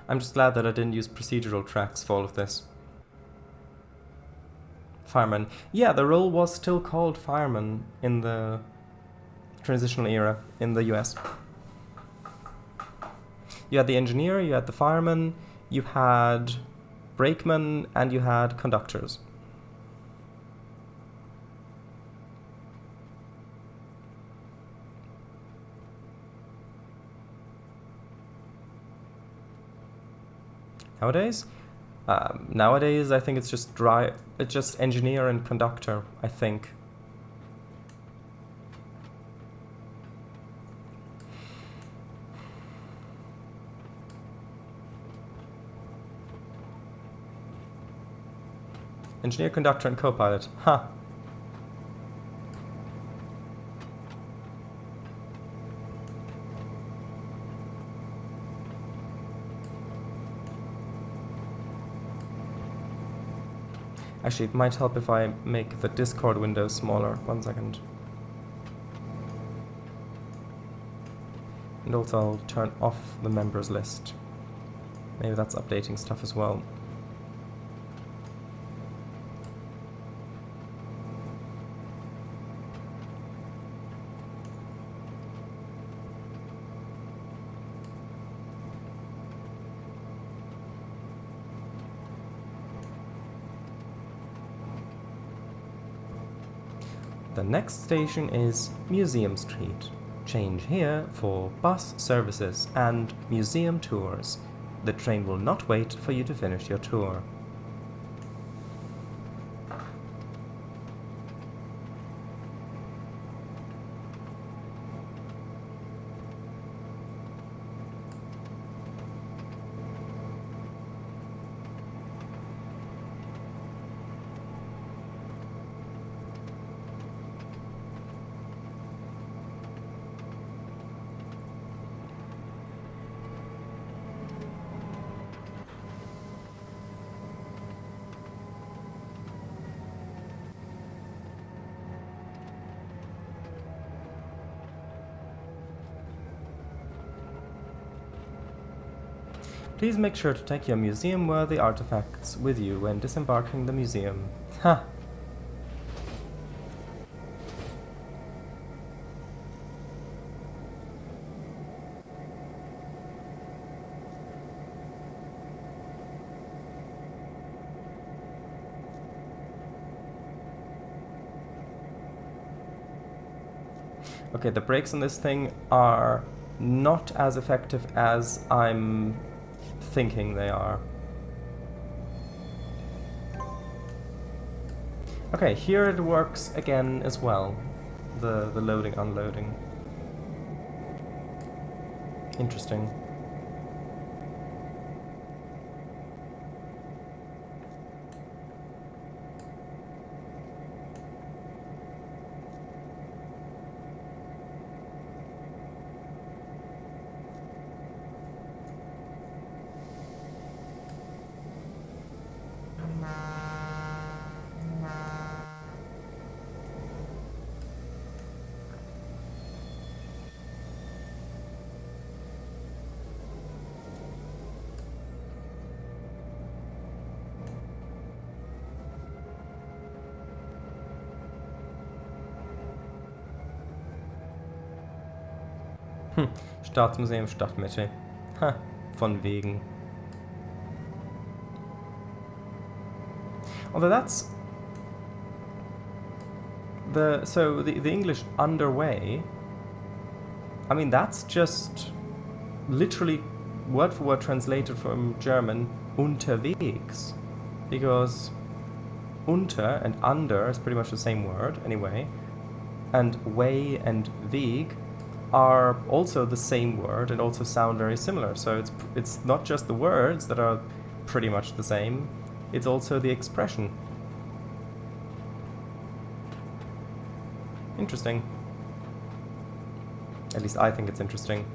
[SPEAKER 1] I'm just glad that I didn't use procedural tracks for all of this. Fireman. Yeah, the role was still called fireman in the transitional era in the US. You had the engineer, you had the fireman, you had brakemen, and you had conductors. Nowadays, I think it's just engineer and conductor, I think. Engineer, conductor, and co-pilot. Huh. Actually, it might help if I make the Discord window smaller. 1 second. And also I'll turn off the members list. Maybe that's updating stuff as well. The next station is Museum Street. Change here for bus services and museum tours. The train will not wait for you to finish your tour. Please make sure to take your museum-worthy artifacts with you when disembarking the museum. Ha! Okay, the brakes on this thing are not as effective as I'm thinking they are. Okay, here it works again as well. The loading, unloading. Interesting. Staatsmuseum Stadtmitte. Ha, von wegen. Although that's the English underway. I mean, that's just literally word for word translated from German unterwegs, because unter and under is pretty much the same word anyway, and way and Weg are also the same word and also sound very similar. So it's not just the words that are pretty much the same, it's also the expression. Interesting. At least I think it's interesting.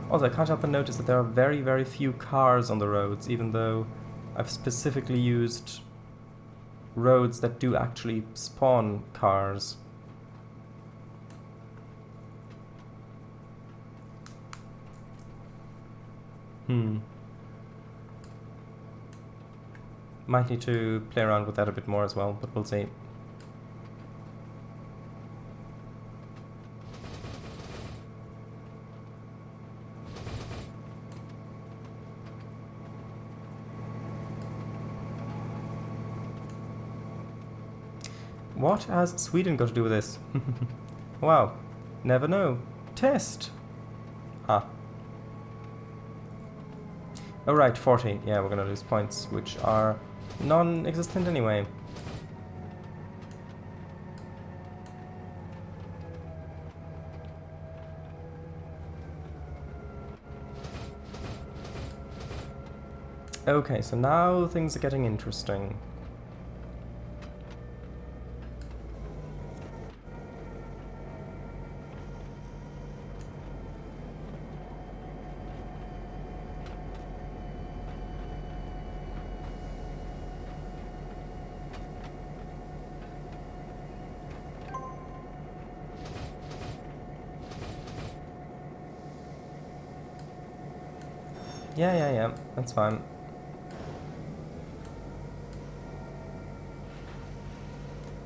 [SPEAKER 1] Also, I can't help but notice that there are very, very few cars on the roads, even though I've specifically used roads that do actually spawn cars. Might need to play around with that a bit more as well, but we'll see. What has Sweden got to do with this? Wow, never know. Test! Ah. Oh right, 40. Yeah, we're gonna lose points, which are non-existent anyway. Okay, so now things are getting interesting. Yeah, that's fine.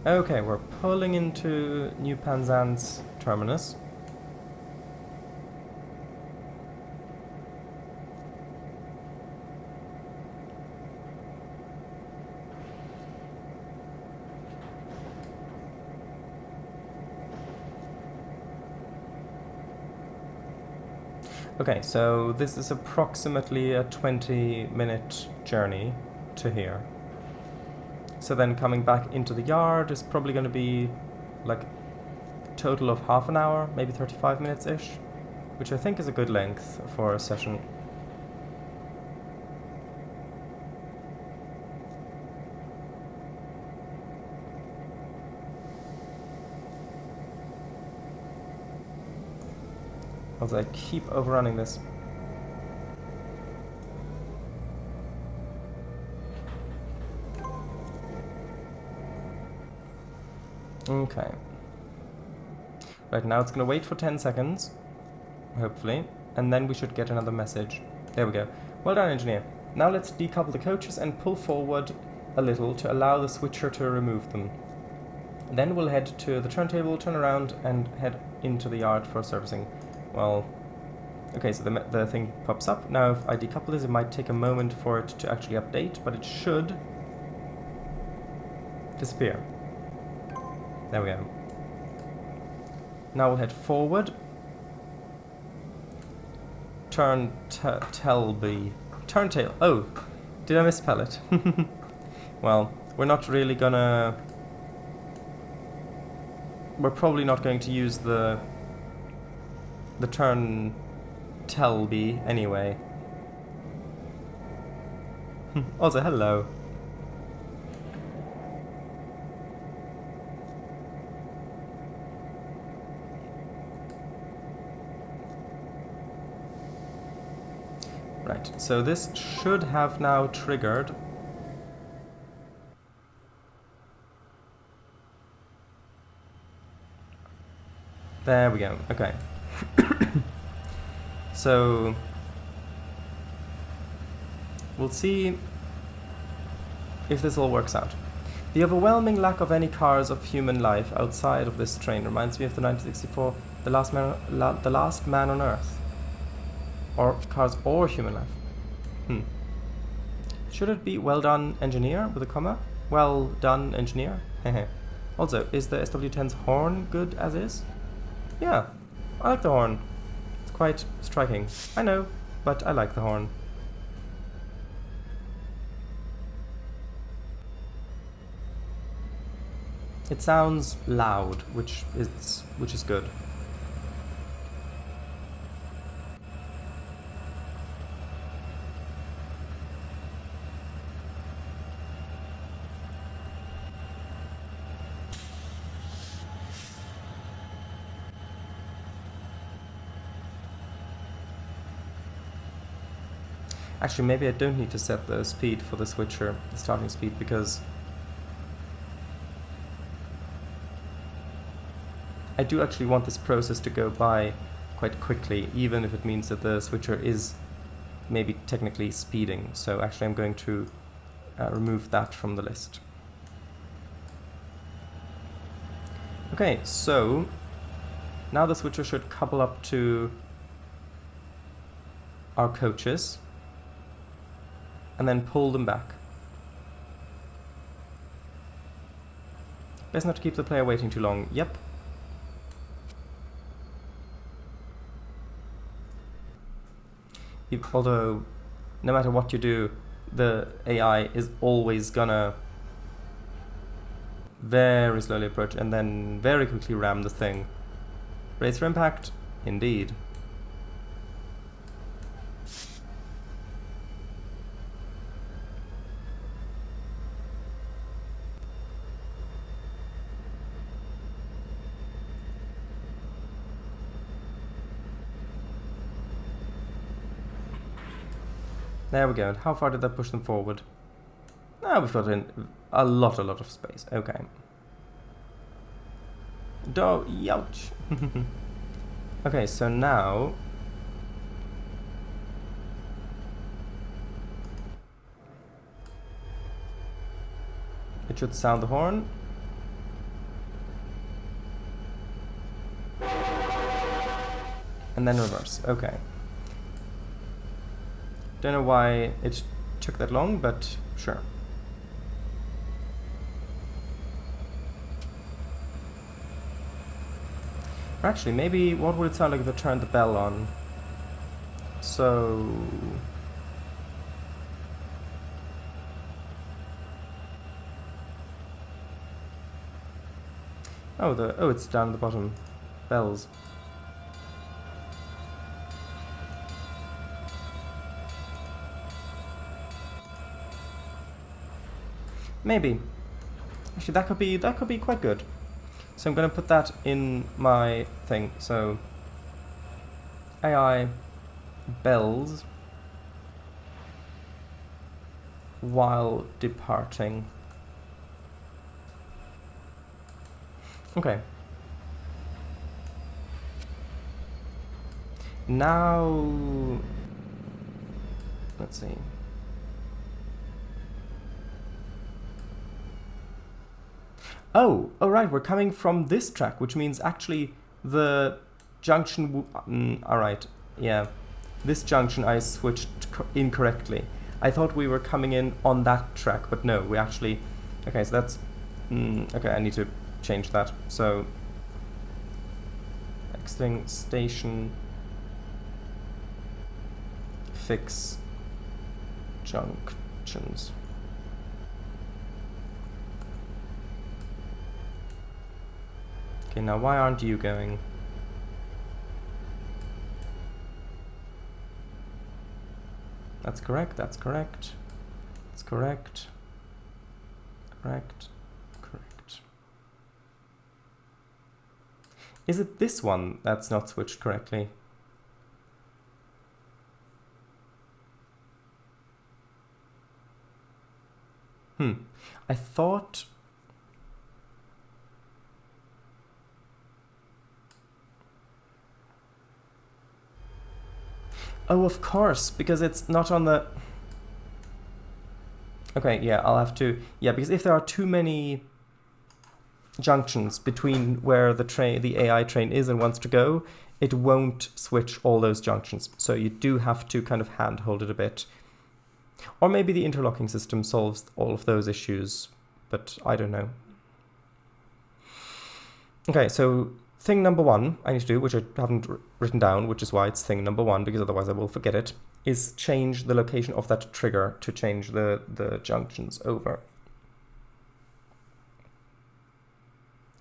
[SPEAKER 1] Okay, we're pulling into New Penzance terminus. Okay, so this is approximately a 20-minute journey to here. So then coming back into the yard is probably going to be like a total of half an hour, maybe 35 minutes-ish, which I think is a good length for a session. As I keep overrunning this. Okay. Right, now it's gonna wait for 10 seconds, hopefully, and then we should get another message. There we go. Well done, engineer. Now let's decouple the coaches and pull forward a little to allow the switcher to remove them. Then we'll head to the turntable, turn around, and head into the yard for servicing. Well, okay, so the thing pops up. Now if I decouple this, it might take a moment for it to actually update, but it should disappear. There we go. Now we'll head forward. Turntail. Oh, did I misspell it? Well, we're probably not going to use the turn Telby anyway. Also, hello. Right, so this should have now triggered. There we go, okay. So we'll see if this all works out. The overwhelming lack of any cars of human life outside of this train reminds me of the 1964 The Last Man on Earth. Or cars or human life. Should it be well done engineer with a comma? Well done engineer? Also, is the SW10's horn good as is? Yeah, I like the horn. It's quite striking. I know, but I like the horn. It sounds loud, which is good. Actually, maybe I don't need to set the speed for the switcher, the starting speed, because I do actually want this process to go by quite quickly, even if it means that the switcher is maybe technically speeding. So actually I'm going to remove that from the list. Okay, so now the switcher should couple up to our coaches and then pull them back. Best not to keep the player waiting too long. Yep. Although, no matter what you do, the AI is always gonna very slowly approach and then very quickly ram the thing. Brace for impact? Indeed. There we go. And how far did that push them forward? Ah, we've got in a lot of space. Okay. Youch. Okay, so now it should sound the horn. And then reverse. Okay. Don't know why it took that long, but sure. Or actually, maybe what would it sound like if I turned the bell on? So... Oh, it's down at the bottom. Bells. Maybe. Actually, that could be quite good. So I'm going to put that in my thing. So AI bells while departing. Okay. Now Let's see. Oh, right, we're coming from this track, which means actually the junction... alright, yeah. This junction I switched incorrectly. I thought we were coming in on that track, but no, we actually... Okay, so that's... okay, I need to change that. So... exiting station... fix... junctions. Okay, now why aren't you going? That's correct, that's correct. That's correct. Correct. Correct. Is it this one that's not switched correctly? I thought... Oh, of course, because it's not on the... Okay, yeah, I'll have to... Yeah, because if there are too many junctions between where the AI train is and wants to go, it won't switch all those junctions. So you do have to kind of handhold it a bit. Or maybe the interlocking system solves all of those issues, but I don't know. Okay, so thing number one I need to do, which I haven't written down, which is why it's thing number one, because otherwise I will forget it, is change the location of that trigger to change the junctions over.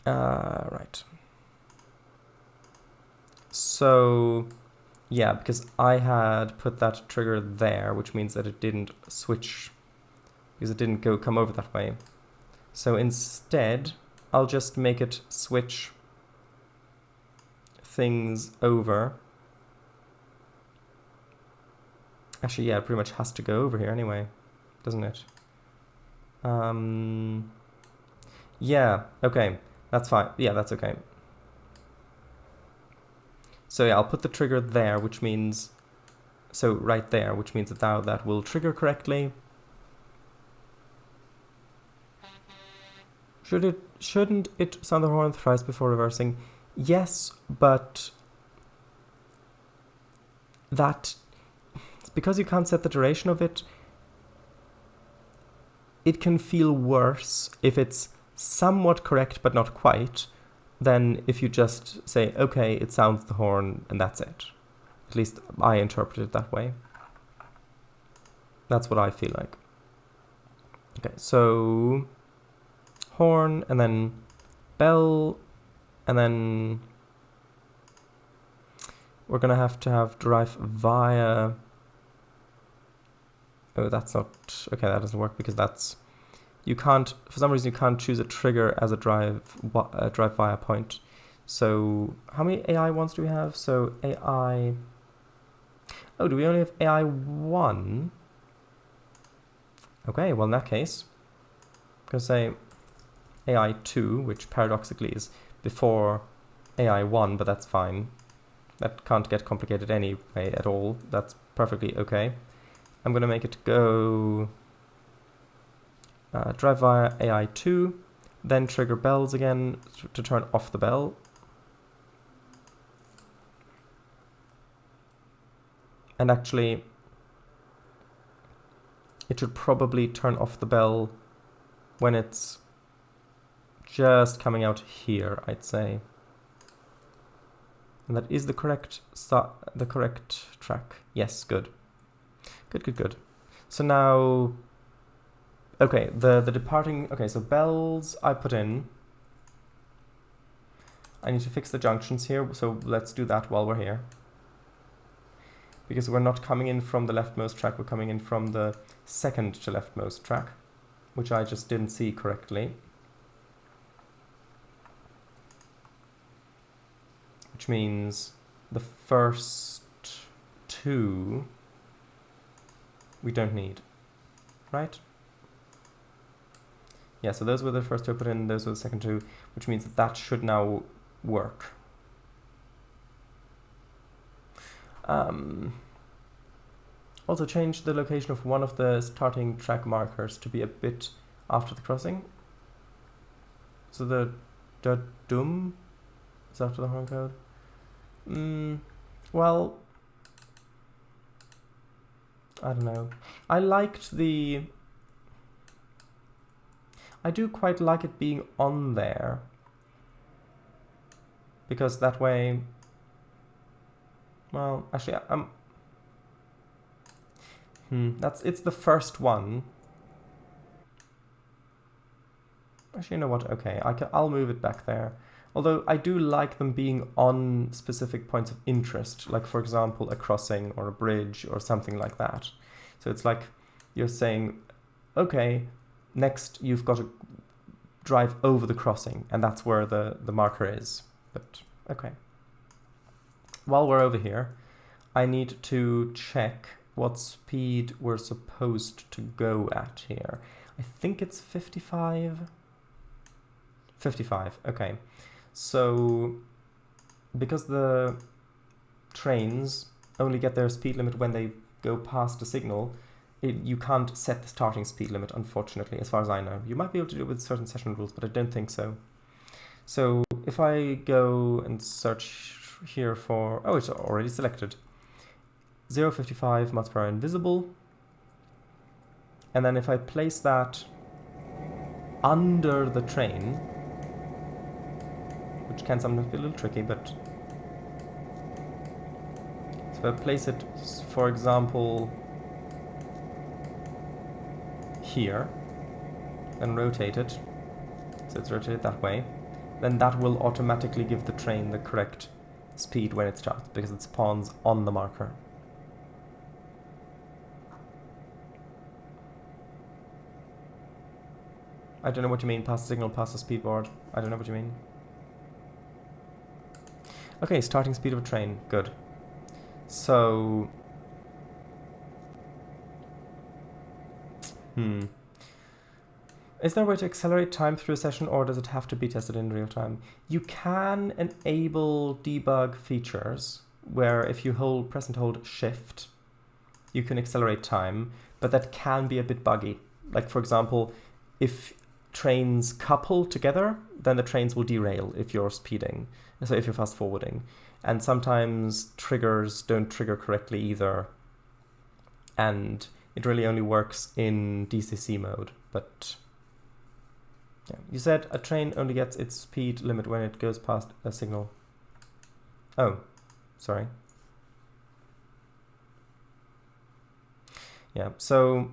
[SPEAKER 1] Right. So, yeah, because I had put that trigger there, which means that it didn't switch, because it didn't come over that way. So instead, I'll just make it switch things over. Actually, yeah, it pretty much has to go over here anyway, doesn't it? Yeah, okay, that's fine. Yeah, that's okay. So yeah, I'll put the trigger there, which means, so right there, which means that now that will trigger correctly. Shouldn't it sound the horn thrice before reversing? Yes, but that, because you can't set the duration of it, it can feel worse if it's somewhat correct but not quite, than if you just say, okay, it sounds the horn and that's it. At least I interpret it that way. That's what I feel like. Okay, so horn and then bell, and then we're gonna have to have drive via... Oh, that's not... Okay, that doesn't work because that's... You can't... For some reason, you can't choose a trigger as a drive via point. So how many AI ones do we have? So AI... Oh, do we only have AI 1? Okay, well in that case, I'm going to say AI 2, which paradoxically is before AI 1, but that's fine. That can't get complicated anyway at all. That's perfectly okay. I'm going to make it go drive via AI 2, then trigger bells again to turn off the bell. And actually, it should probably turn off the bell when it's just coming out here, I'd say. And that is the correct track. Yes, good. Good. So now, okay, the departing, okay, so bells I put in. I need to fix the junctions here, so let's do that while we're here. Because we're not coming in from the leftmost track, we're coming in from the second to leftmost track, which I just didn't see correctly. Which means the first two we don't need, right? Yeah, so those were the first two I put in, those were the second two, which means that that should now work. Also change the location of one of the starting track markers to be a bit after the crossing. So the dum is after the horn code. Well, I don't know. I do quite like it being on there, because that way, well, actually, it's the first one. Actually, you know what? Okay, I'll move it back there. Although I do like them being on specific points of interest, like for example, a crossing or a bridge or something like that. So it's like you're saying, okay, next you've got to drive over the crossing, and that's where the marker is. But okay. While we're over here, I need to check what speed we're supposed to go at here. I think it's 55. 55, okay. So, because the trains only get their speed limit when they go past the signal, you can't set the starting speed limit, unfortunately, as far as I know. You might be able to do it with certain session rules, but I don't think so. So, if I go and search here for... Oh, it's already selected. 0.55 miles per hour invisible. And then if I place that under the train, which can sometimes be a little tricky, but... So if I place it, for example, here, and rotate it, so it's rotated that way, then that will automatically give the train the correct speed when it starts, because it spawns on the marker. I don't know what you mean, pass the signal, pass the speed board. I don't know what you mean. Okay, starting speed of a train, good. So... Is there a way to accelerate time through a session, or does it have to be tested in real time? You can enable debug features, where if you press and hold shift, you can accelerate time, but that can be a bit buggy. Like, for example, if trains couple together, then the trains will derail if you're speeding, so if you're fast forwarding. And sometimes triggers don't trigger correctly either, and it really only works in DCC mode. But yeah, you said a train only gets its speed limit when it goes past a signal. Oh, sorry. Yeah, so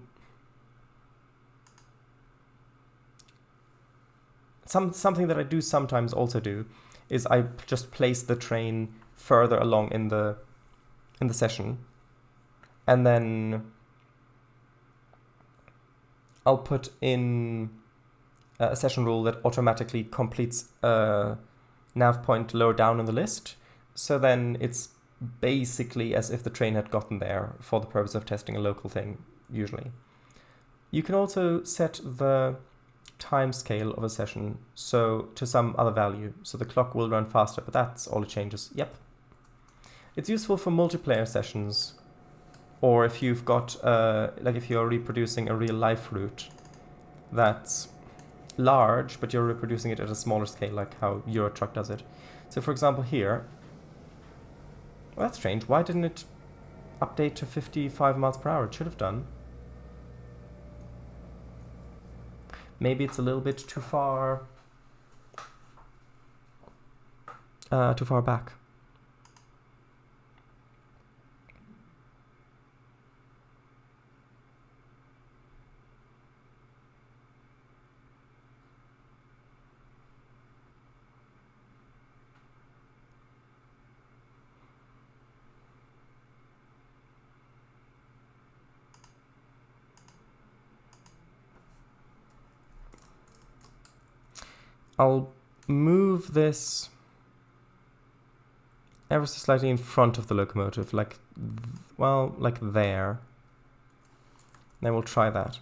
[SPEAKER 1] something that I do sometimes also do is I just place the train further along in the session, and then I'll put in a session rule that automatically completes a nav point lower down in the list. So then it's basically as if the train had gotten there for the purpose of testing a local thing, usually. You can also set the time scale of a session so to some other value, so the clock will run faster, but that's all it changes. Yep. It's useful for multiplayer sessions, or if you've got, like if you're reproducing a real life route that's large, but you're reproducing it at a smaller scale, like how Eurotruck does it. So for example here, well, that's strange, why didn't it update to 55 miles per hour? It should have done. Maybe it's a little bit too far back. I'll move this ever so slightly in front of the locomotive, like, well, like there. Then we'll try that.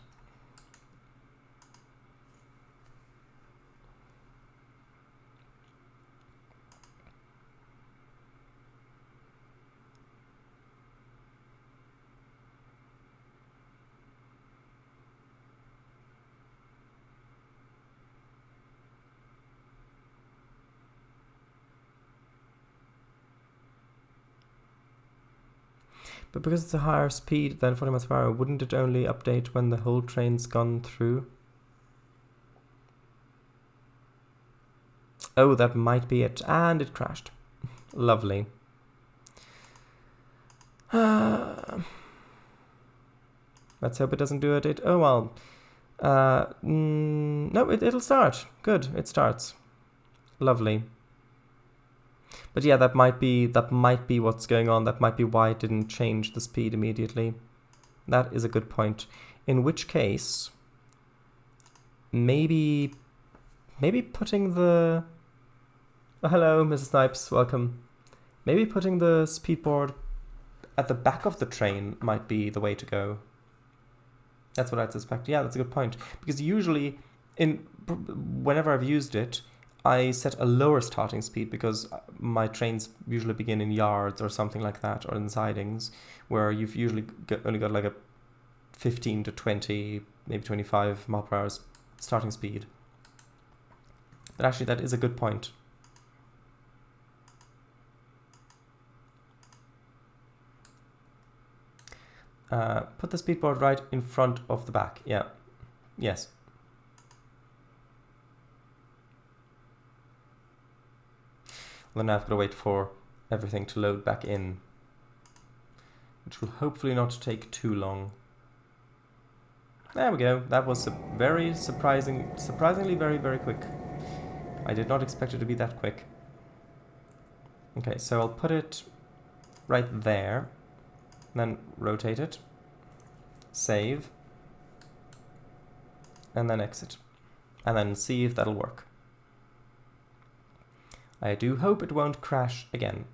[SPEAKER 1] But because it's a higher speed than 40 miles per hour, wouldn't it only update when the whole train's gone through? Oh, that might be it. And it crashed. Lovely. Let's hope it doesn't do it. Oh, well. No, it'll start. Good, it starts. Lovely. But yeah, that might be what's going on. That might be why it didn't change the speed immediately. That is a good point. In which case, maybe putting the... Oh, hello, Mrs. Snipes, welcome. Maybe putting the speedboard at the back of the train might be the way to go. That's what I'd suspect. Yeah, that's a good point. Because usually, whenever I've used it, I set a lower starting speed because my trains usually begin in yards or something like that, or in sidings, where you've usually only got like a 15 to 20, maybe 25 mile per hour starting speed. But actually, that is a good point. Put the speedboard right in front of the back. Yeah. Yes. Well, now I've got to wait for everything to load back in, which will hopefully not take too long. There we go. That was very surprisingly very, very quick. I did not expect it to be that quick. Okay, so I'll put it right there. Then rotate it, save, and then exit, and then see if that'll work. I do hope it won't crash again.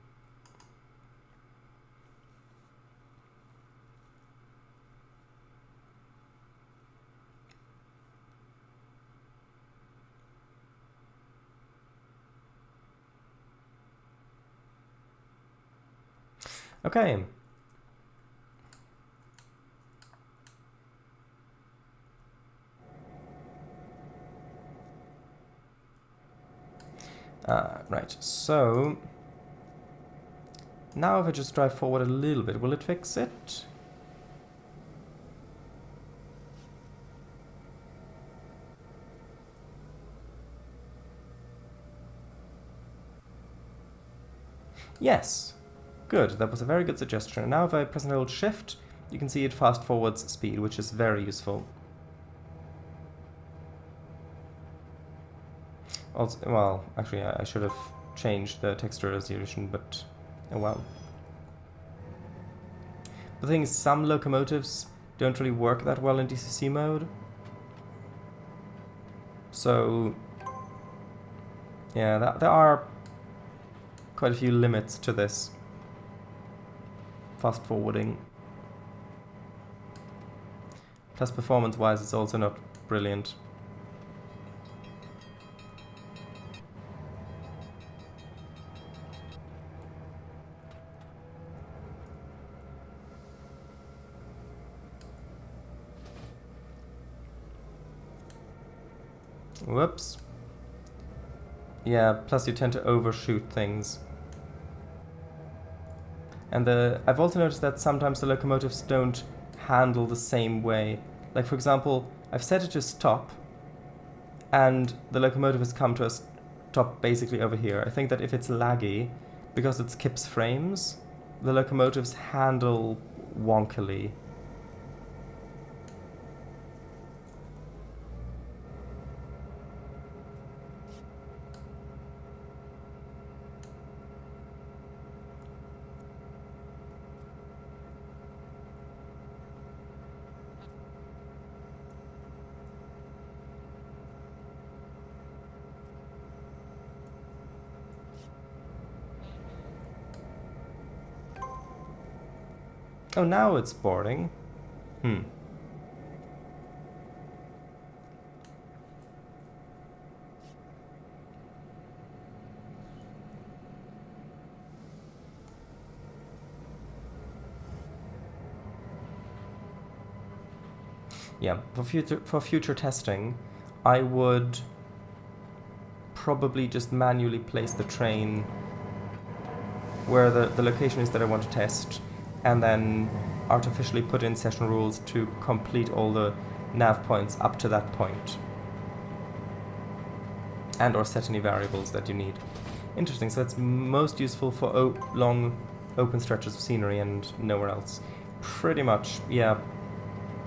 [SPEAKER 1] Okay. Right, so now if I just drive forward a little bit, will it fix it? Yes, good, that was a very good suggestion. And now if I press and hold shift, you can see it fast forwards speed, which is very useful. Also, well, actually, I should have changed the texture resolution, but oh well. The thing is, some locomotives don't really work that well in DCC mode. So, yeah, there are quite a few limits to this fast forwarding. Plus, performance-wise, it's also not brilliant. Whoops. Yeah, plus you tend to overshoot things. And I've also noticed that sometimes the locomotives don't handle the same way. Like, for example, I've set it to stop, and the locomotive has come to a stop basically over here. I think that if it's laggy, because it skips frames, the locomotives handle wonkily. Oh, now it's boarding. Yeah, for future testing, I would probably just manually place the train where the location is that I want to test, and then artificially put in session rules to complete all the nav points up to that point, and or set any variables that you need. Interesting, so it's most useful for long open stretches of scenery and nowhere else. Pretty much, yeah.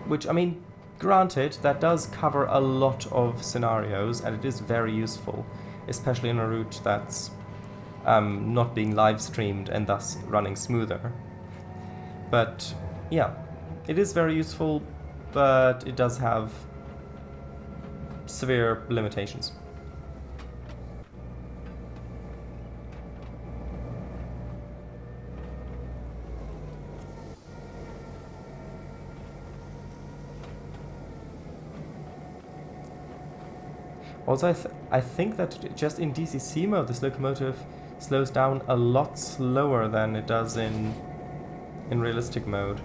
[SPEAKER 1] Which, I mean, granted, that does cover a lot of scenarios, and it is very useful, especially in a route that's not being live streamed and thus running smoother. But yeah, it is very useful, but it does have severe limitations. Also, I think that just in DCC mode, this locomotive slows down a lot slower than it does in realistic mode.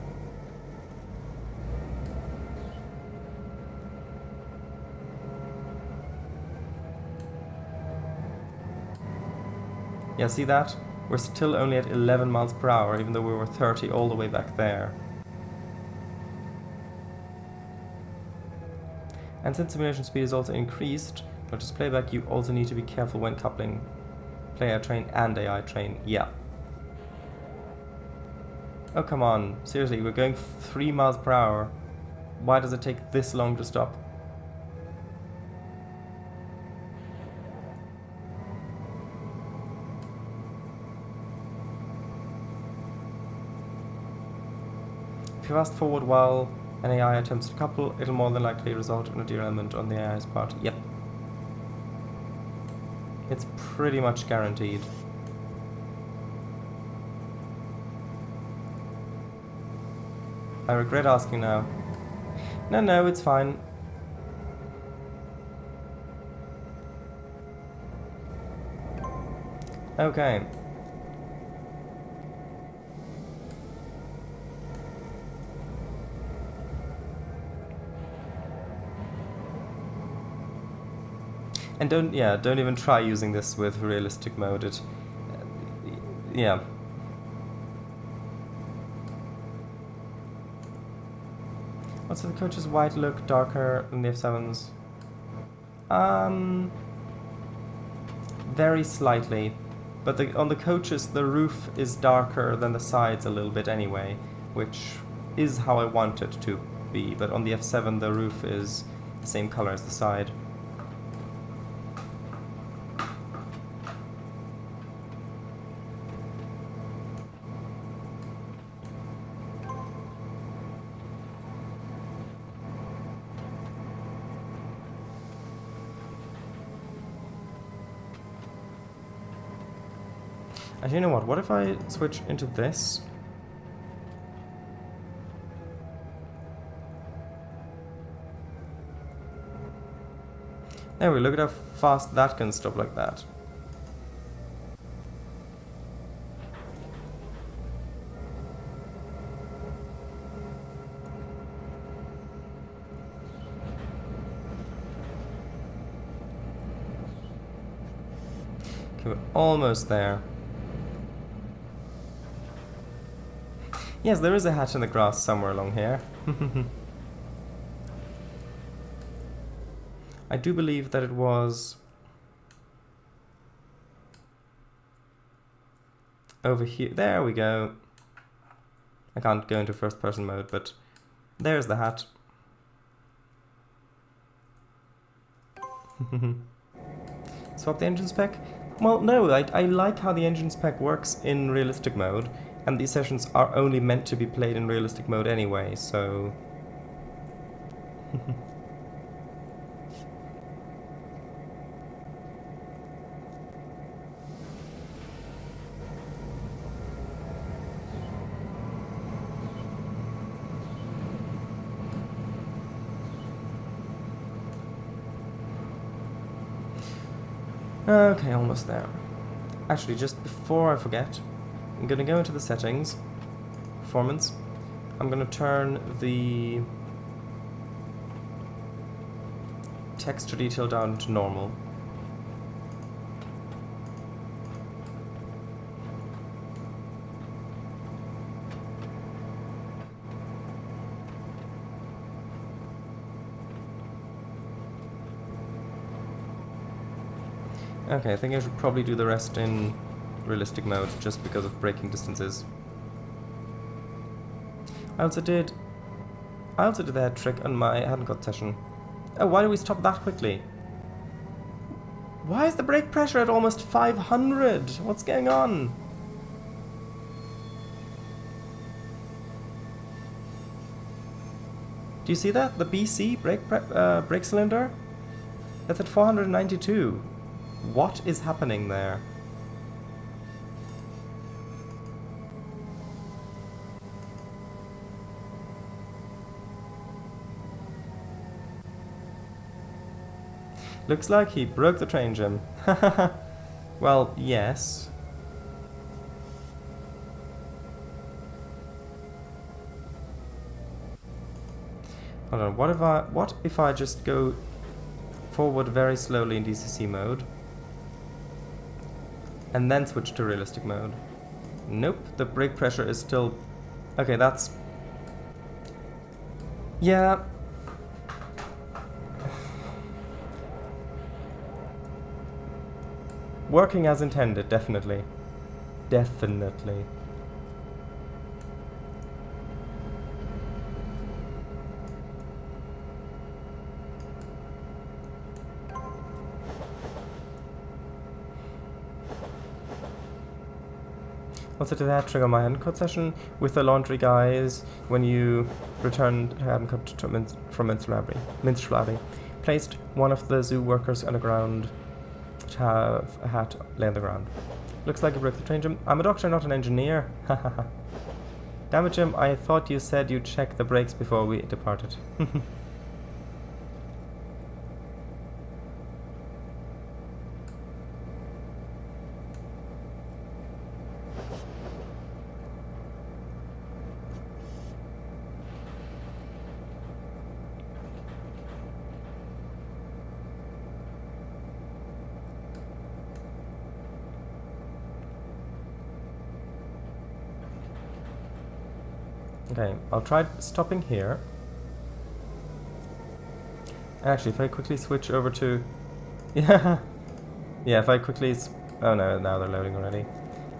[SPEAKER 1] Yeah, see that? We're still only at 11 miles per hour, even though we were 30 all the way back there. And since simulation speed is also increased, not just playback, you also need to be careful when coupling player train and AI train. Yeah. Oh, come on. Seriously, we're going 3 miles per hour. Why does it take this long to stop? If you fast forward while an AI attempts to couple, it'll more than likely result in a derailment on the AI's part. Yep. It's pretty much guaranteed. I regret asking now. No, it's fine. Okay. And don't even try using this with realistic mode. Yeah. Also, the coach's white look darker than the F7's? Very slightly. But on the coaches, the roof is darker than the sides a little bit anyway, which is how I want it to be. But on the F7, the roof is the same color as the side. Actually, you know what if I switch into this? There we look at how fast that can stop like that. Okay, we're almost there. Yes, there is a hatch in the grass somewhere along here. I do believe that it was over here. There we go. I can't go into first person mode, but there's the hatch. Swap the engine spec? Well, no, I like how the engine spec works in realistic mode. And these sessions are only meant to be played in realistic mode anyway, so... Okay, almost there. Actually, just before I forget, I'm going to go into the settings, performance. I'm going to turn the texture detail down to normal. Okay, I think I should probably do the rest in realistic mode, just because of braking distances. I also did that trick on my hand-cut session. Oh, why did we stop that quickly? Why is the brake pressure at almost 500? What's going on? Do you see that? The BC brake cylinder? That's at 492. What is happening there? Looks like he broke the train gym. Well, yes. Hold on, what if I just go forward very slowly in DCC mode and then switch to realistic mode? Nope, the brake pressure is still... Okay, that's... Yeah. Working as intended, definitely. Definitely. Also did that trigger my hand-cut session with the laundry guys when you returned hand-cut from Minstrel. Placed one of the zoo workers on the ground to have a hat lay on the ground. Looks like you broke the train, Jim. I'm a doctor, not an engineer. Hahaha. Damn it, Jim, I thought you said you'd check the brakes before we departed. Okay, I'll try stopping here. Actually, if I quickly switch over to... Yeah, if I quickly... Oh no, now they're loading already.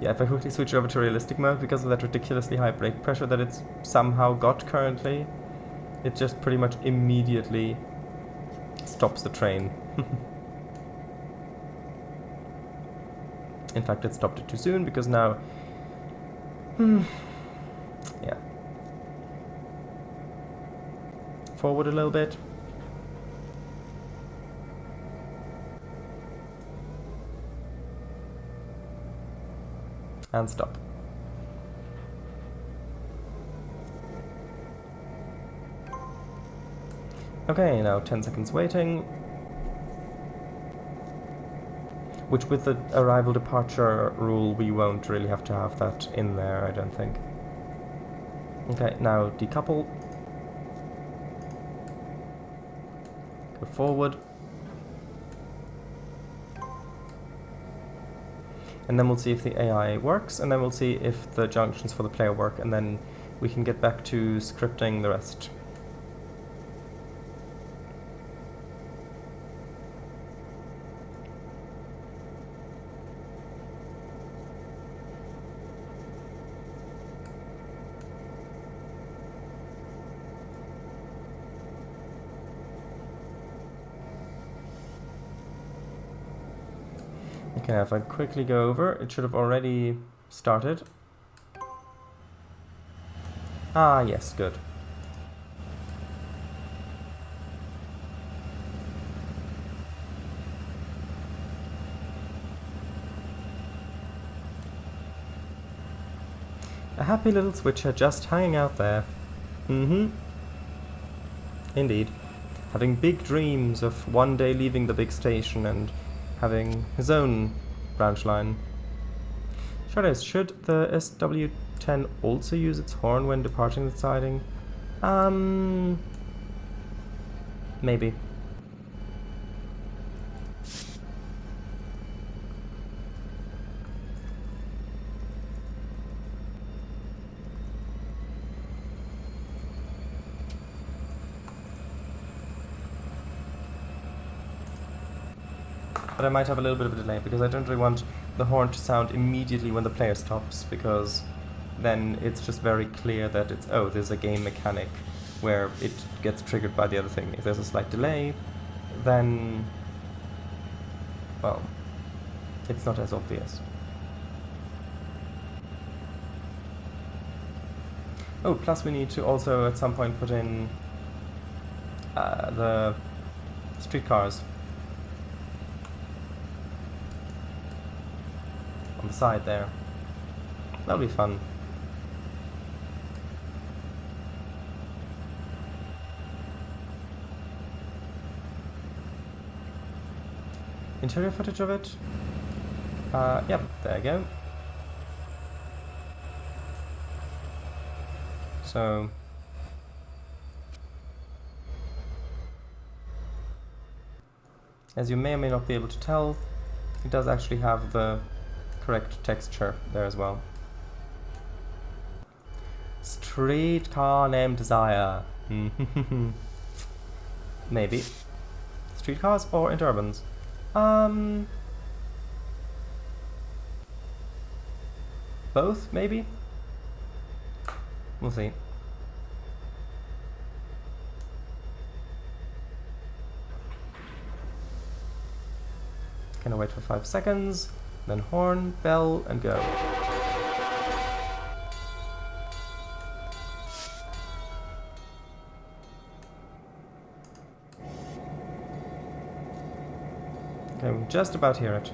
[SPEAKER 1] Yeah, if I quickly switch over to realistic mode, because of that ridiculously high brake pressure that it's somehow got currently, it just pretty much immediately stops the train. In fact, it stopped it too soon, because now... yeah. Forward a little bit. And stop. Okay, now 10 seconds waiting. Which with the arrival departure rule we won't really have to have that in there, I don't think. Okay, now decouple. Go forward. And then we'll see if the AI works, and then we'll see if the junctions for the player work, and then we can get back to scripting the rest. Okay, if I quickly go over, it should have already started. Ah, yes, good. A happy little switcher just hanging out there. Indeed. Having big dreams of one day leaving the big station and having his own branch line. Shadows, should the SW10 also use its horn when departing the siding? Maybe. but I might have a little bit of a delay because I don't really want the horn to sound immediately when the player stops, because then it's just very clear that it's, oh, there's a game mechanic where it gets triggered by the other thing. If there's a slight delay, then, well, it's not as obvious. Oh, plus we need to also at some point put in the streetcars on the side there. That'll be fun. Interior footage of it? Yep, there you go. So, as you may or may not be able to tell, it does actually have the correct texture there as well. Streetcar named Desire. Maybe. Streetcars or interurbans? Both, maybe? We'll see. Gonna wait for 5 seconds, then horn, bell, and go. Okay, we just about hear it.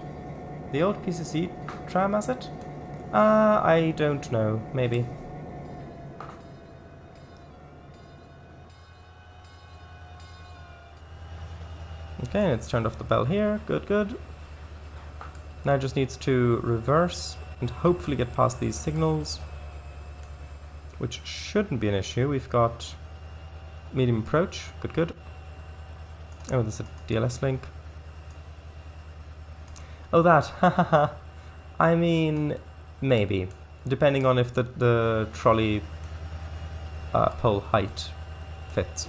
[SPEAKER 1] The old PCC tram asset? I don't know, maybe. Okay, it's turned off the bell here. Good, good. Now it just needs to reverse and hopefully get past these signals, which shouldn't be an issue. We've got medium approach. Good, good. Oh, there's a DLS link. Oh, that. Hahaha. I mean, maybe. Depending on if the trolley pole height fits.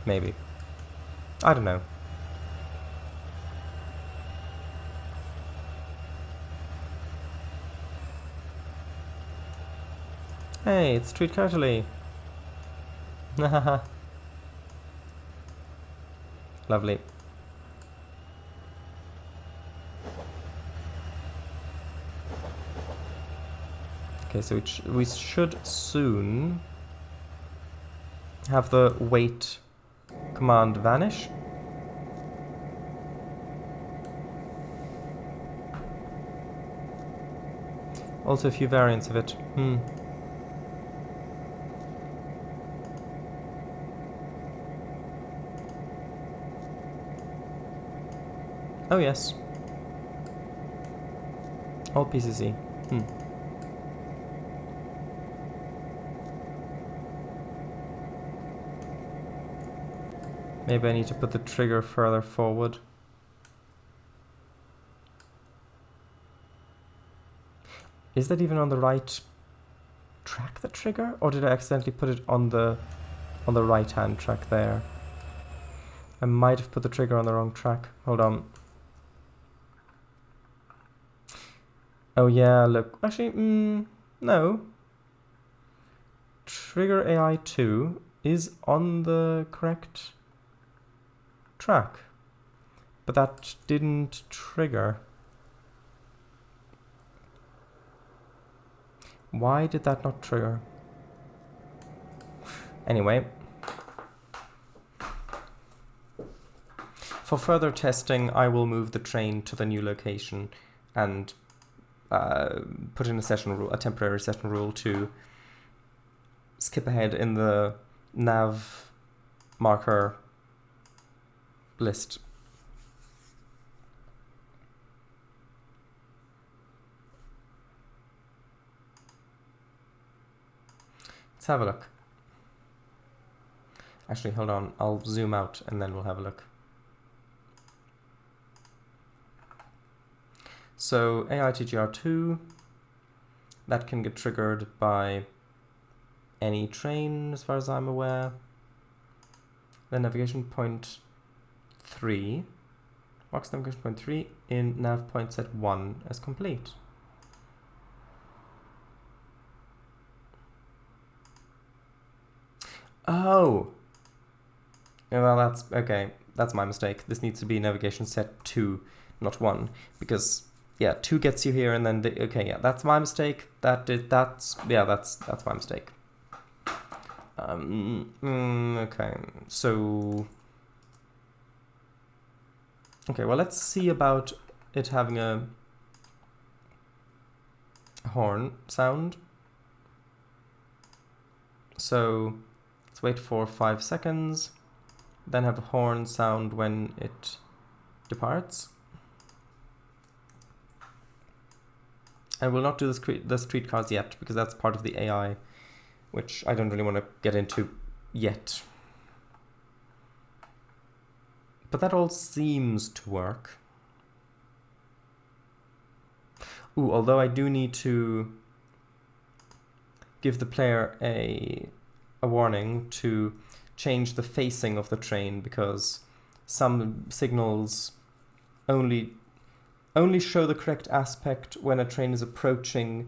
[SPEAKER 1] Maybe. I don't know. Hey, it's Streetcar Italy. Lovely. Okay, so we should soon have the wait command vanish. Also a few variants of it. Oh yes. All PCC. Maybe I need to put the trigger further forward. Is that even on the right track, the trigger? Or did I accidentally put it on the right hand track there? I might have put the trigger on the wrong track. Hold on. Oh yeah, look. Actually, no. Trigger AI2 is on the correct track, but that didn't trigger. Why did that not trigger? Anyway, for further testing, I will move the train to the new location and put in a session rule, a temporary session rule to skip ahead in the nav marker list. Let's have a look. Actually, hold on. I'll zoom out and then we'll have a look. So AITGR2, that can get triggered by any train as far as I'm aware. Then navigation point 3 Marks navigation point 3 in nav point set 1 as complete. Oh! Well, that's okay. That's my mistake. This needs to be navigation set 2, not 1, because yeah, 2 gets you here, and then okay, yeah, that's my mistake. That's my mistake. Okay, so okay, well, let's see about it having a horn sound. So let's wait for 5 seconds, then have a horn sound when it departs. And we'll not do the streetcars yet, because that's part of the AI, which I don't really want to get into yet. But that all seems to work. Ooh, although I do need to give the player a warning to change the facing of the train, because some signals only show the correct aspect when a train is approaching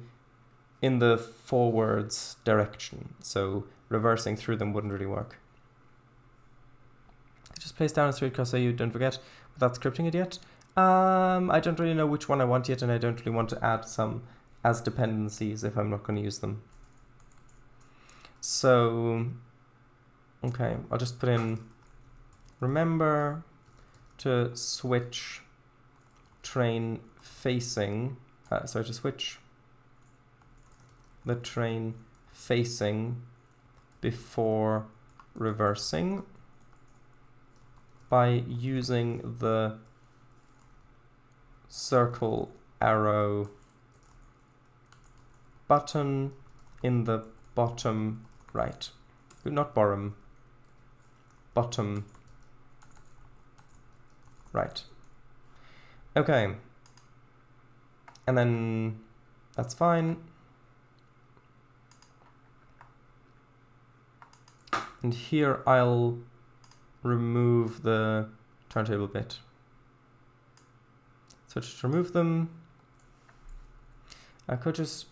[SPEAKER 1] in the forwards direction, so reversing through them wouldn't really work. Just place down a streetcar so you don't forget, without scripting it yet. I don't really know which one I want yet, and I don't really want to add some as dependencies if I'm not going to use them. So, okay, I'll just put in, remember to switch train facing, to switch the train facing before reversing by using the circle arrow button in the bottom right. Not bottom, bottom right. Okay. And then that's fine. And here I'll remove the turntable bit. So just remove them. I could just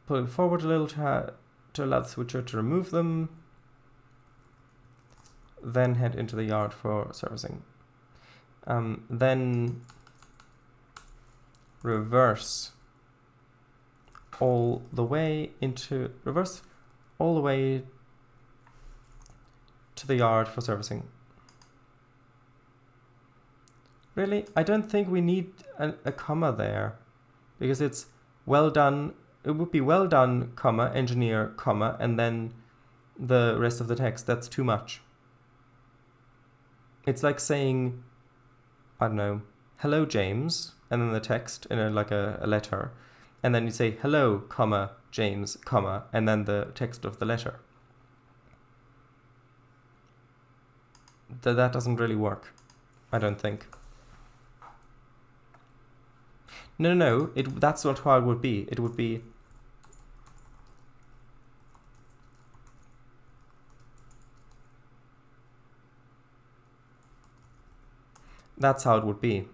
[SPEAKER 1] pull it forward a little to allow the switcher to remove them. Then head into the yard for servicing. Then reverse all the way to the yard for servicing. Really? I don't think we need a comma there, because it's well done. It would be well done, comma, engineer, comma, and then the rest of the text. That's too much. It's like saying, I don't know, hello, James, and then the text in like a letter, and then you say hello, comma, James, comma, and then the text of the letter. That doesn't really work, I don't think. No, that's not how it would be. It would be that's how it would be.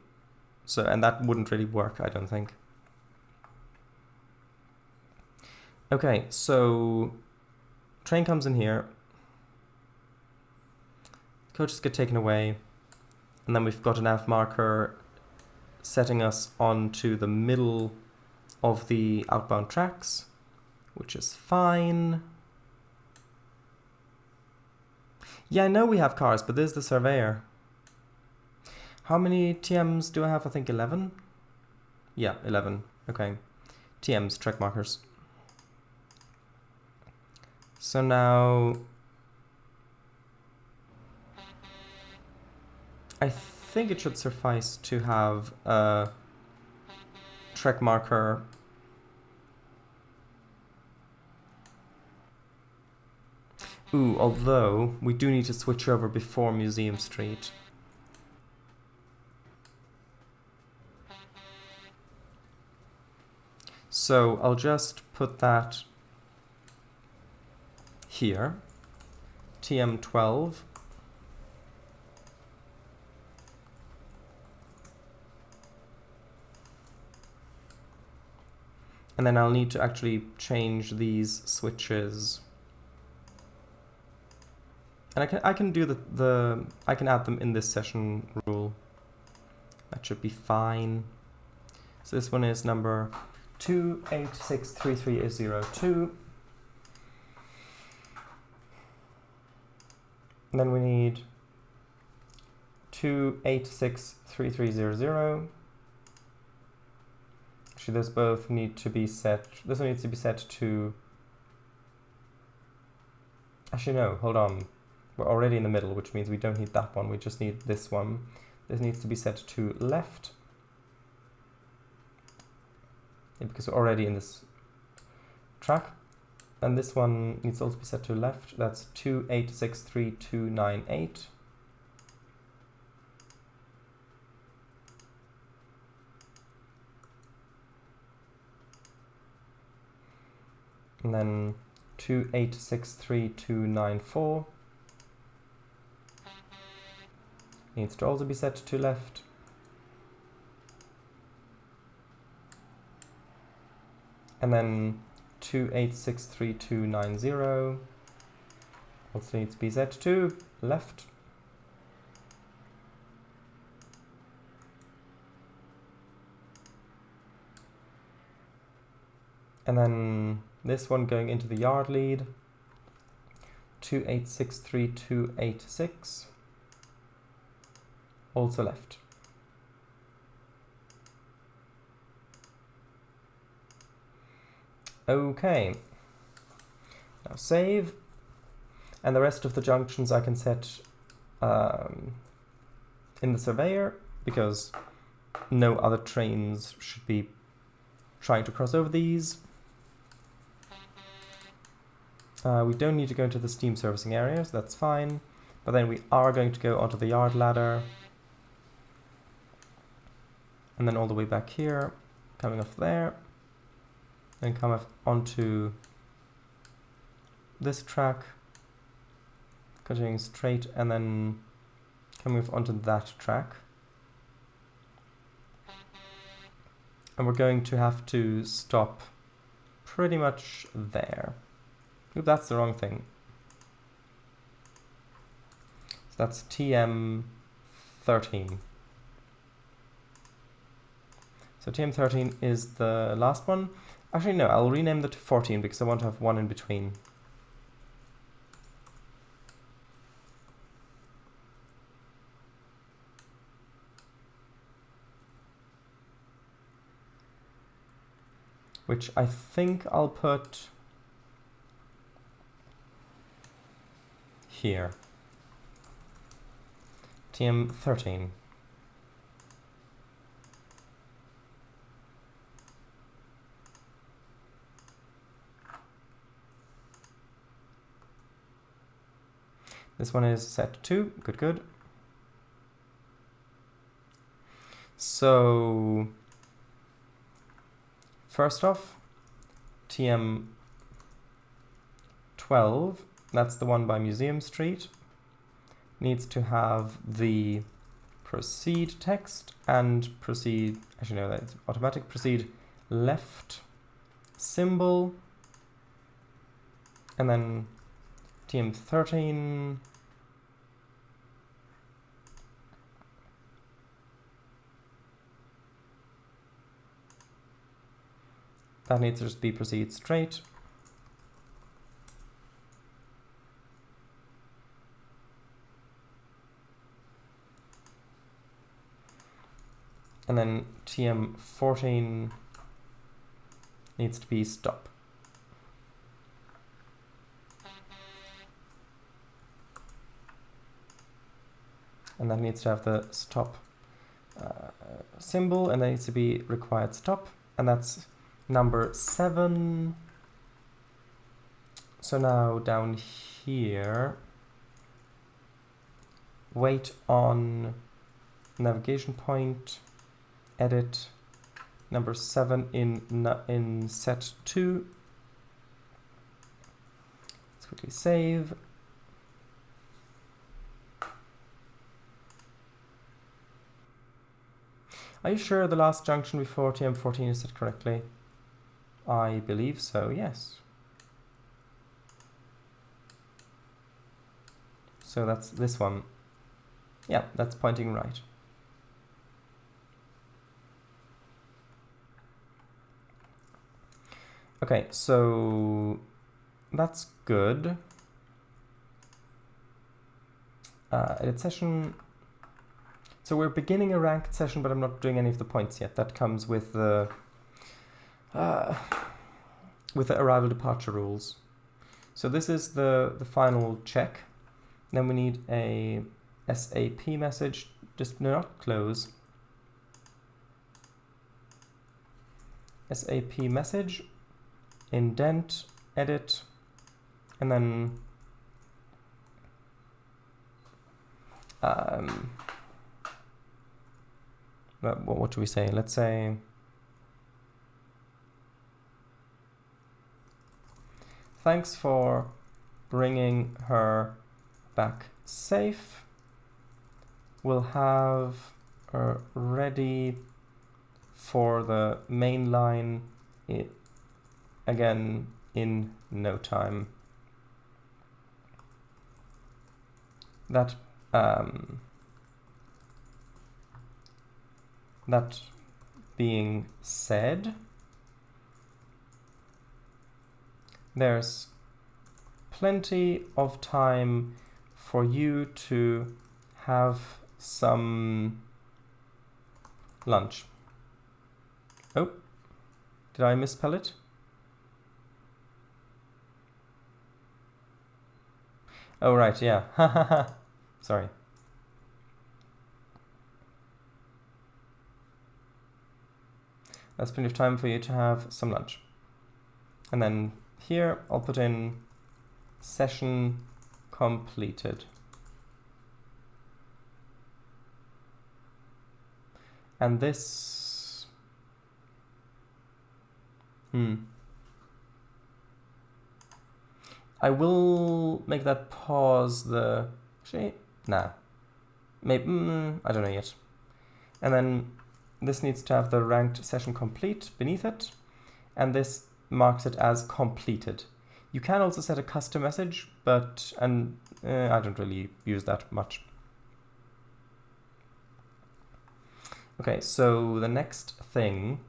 [SPEAKER 1] So, and that wouldn't really work, I don't think. Okay, so train comes in here. Coaches get taken away, and then we've got an nav marker setting us onto the middle of the outbound tracks, which is fine. Yeah, I know we have cars, but there's the surveyor. How many TMs do I have? I think 11? Yeah, 11. Okay. TMs, track markers. So now I think it should suffice to have a track marker although we do need to switch over before Museum Street. So I'll just put that here, TM12. And then I'll need to actually change these switches. And I can do I can add them in this session rule. That should be fine. So this one is number 2863302. And then we need 2863300. Actually, those both need to be set. This one needs to be set to. Actually, no, hold on. We're already in the middle, which means we don't need that one. We just need this one. This needs to be set to left. Yeah, because we're already in this track. And this one needs to also be set to left. That's 2863298. And then 2863294 needs to also be set to left. And then 2863290 also needs to be set to left. And then this one going into the yard lead, 2863286, also left. Okay, now save, and the rest of the junctions I can set in the surveyor, because no other trains should be trying to cross over these. We don't need to go into the steam servicing area, so that's fine. But then we are going to go onto the yard ladder. And then all the way back here, coming off there. Then come onto this track, continuing straight, and then coming onto that track. And we're going to have to stop pretty much there. Oop, that's the wrong thing. So that's TM13. So TM13 is the last one. Actually, no, I'll rename that to 14 because I want to have one in between. Which I think I'll put here. TM13. This one is set to 2. Good, good. So first off, TM12, that's the one by Museum Street, needs to have the proceed text and proceed, actually no, that's automatic, proceed left symbol, and then TM13, that needs to just be proceed straight. And then TM14 needs to be stop. And that needs to have the stop symbol, and that needs to be required stop, and that's number 7. So now down here, wait on navigation point, edit number 7 in set 2. Let's quickly save. Are you sure the last junction before TM14 is set correctly? I believe so, yes. So that's this one. Yeah, that's pointing right. Okay, so that's good. Edit session. So we're beginning a ranked session, but I'm not doing any of the points yet. That comes with the arrival departure rules. So this is the final check. Then we need a SAP message, just not close. SAP message, indent, edit, and then what do we say? Let's say thanks for bringing her back safe. We'll have her ready for the main line again in no time. That being said, there's plenty of time for you to have some lunch. Oh, did I misspell it? Oh, right, yeah. Sorry. That's plenty of time for you to have some lunch. And then here I'll put in session completed. And this... I will make that pause the... Actually, nah. Maybe, I don't know yet. And then this needs to have the ranked session complete beneath it. And this marks it as completed. You can also set a custom message, but I don't really use that much. Okay, so the next thing,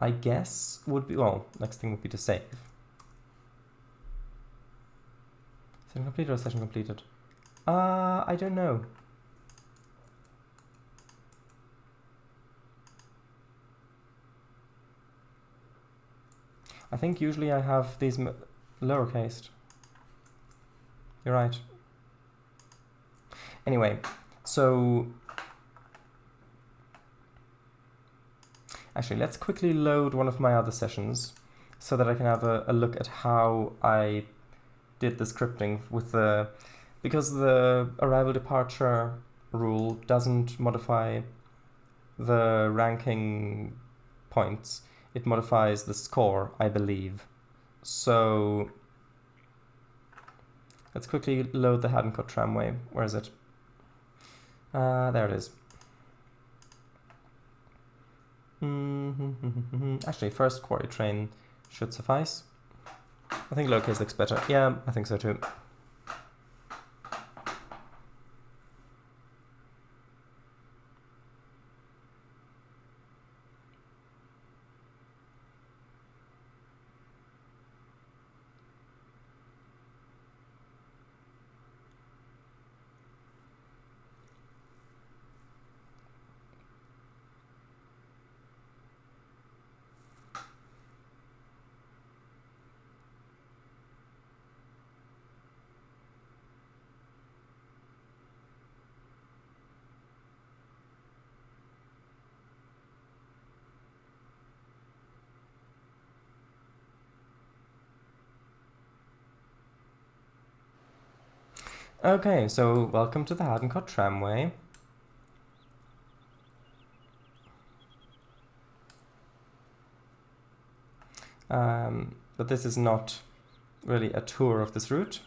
[SPEAKER 1] I guess, would be, well, next thing would be to save. Session completed or session completed? I don't know. I think usually I have these lowercase. You're right. Anyway, so actually let's quickly load one of my other sessions so that I can have a look at how I did the scripting with the, because the arrival departure rule doesn't modify the ranking points. It modifies the score, I believe. So let's quickly load the Haddon-Cut tramway. Where is it? There it is. Actually, first quarry train should suffice. I think lowercase looks better. Yeah, I think so too. Okay, so welcome to the Haddon-Cut tramway. But this is not really a tour of this route.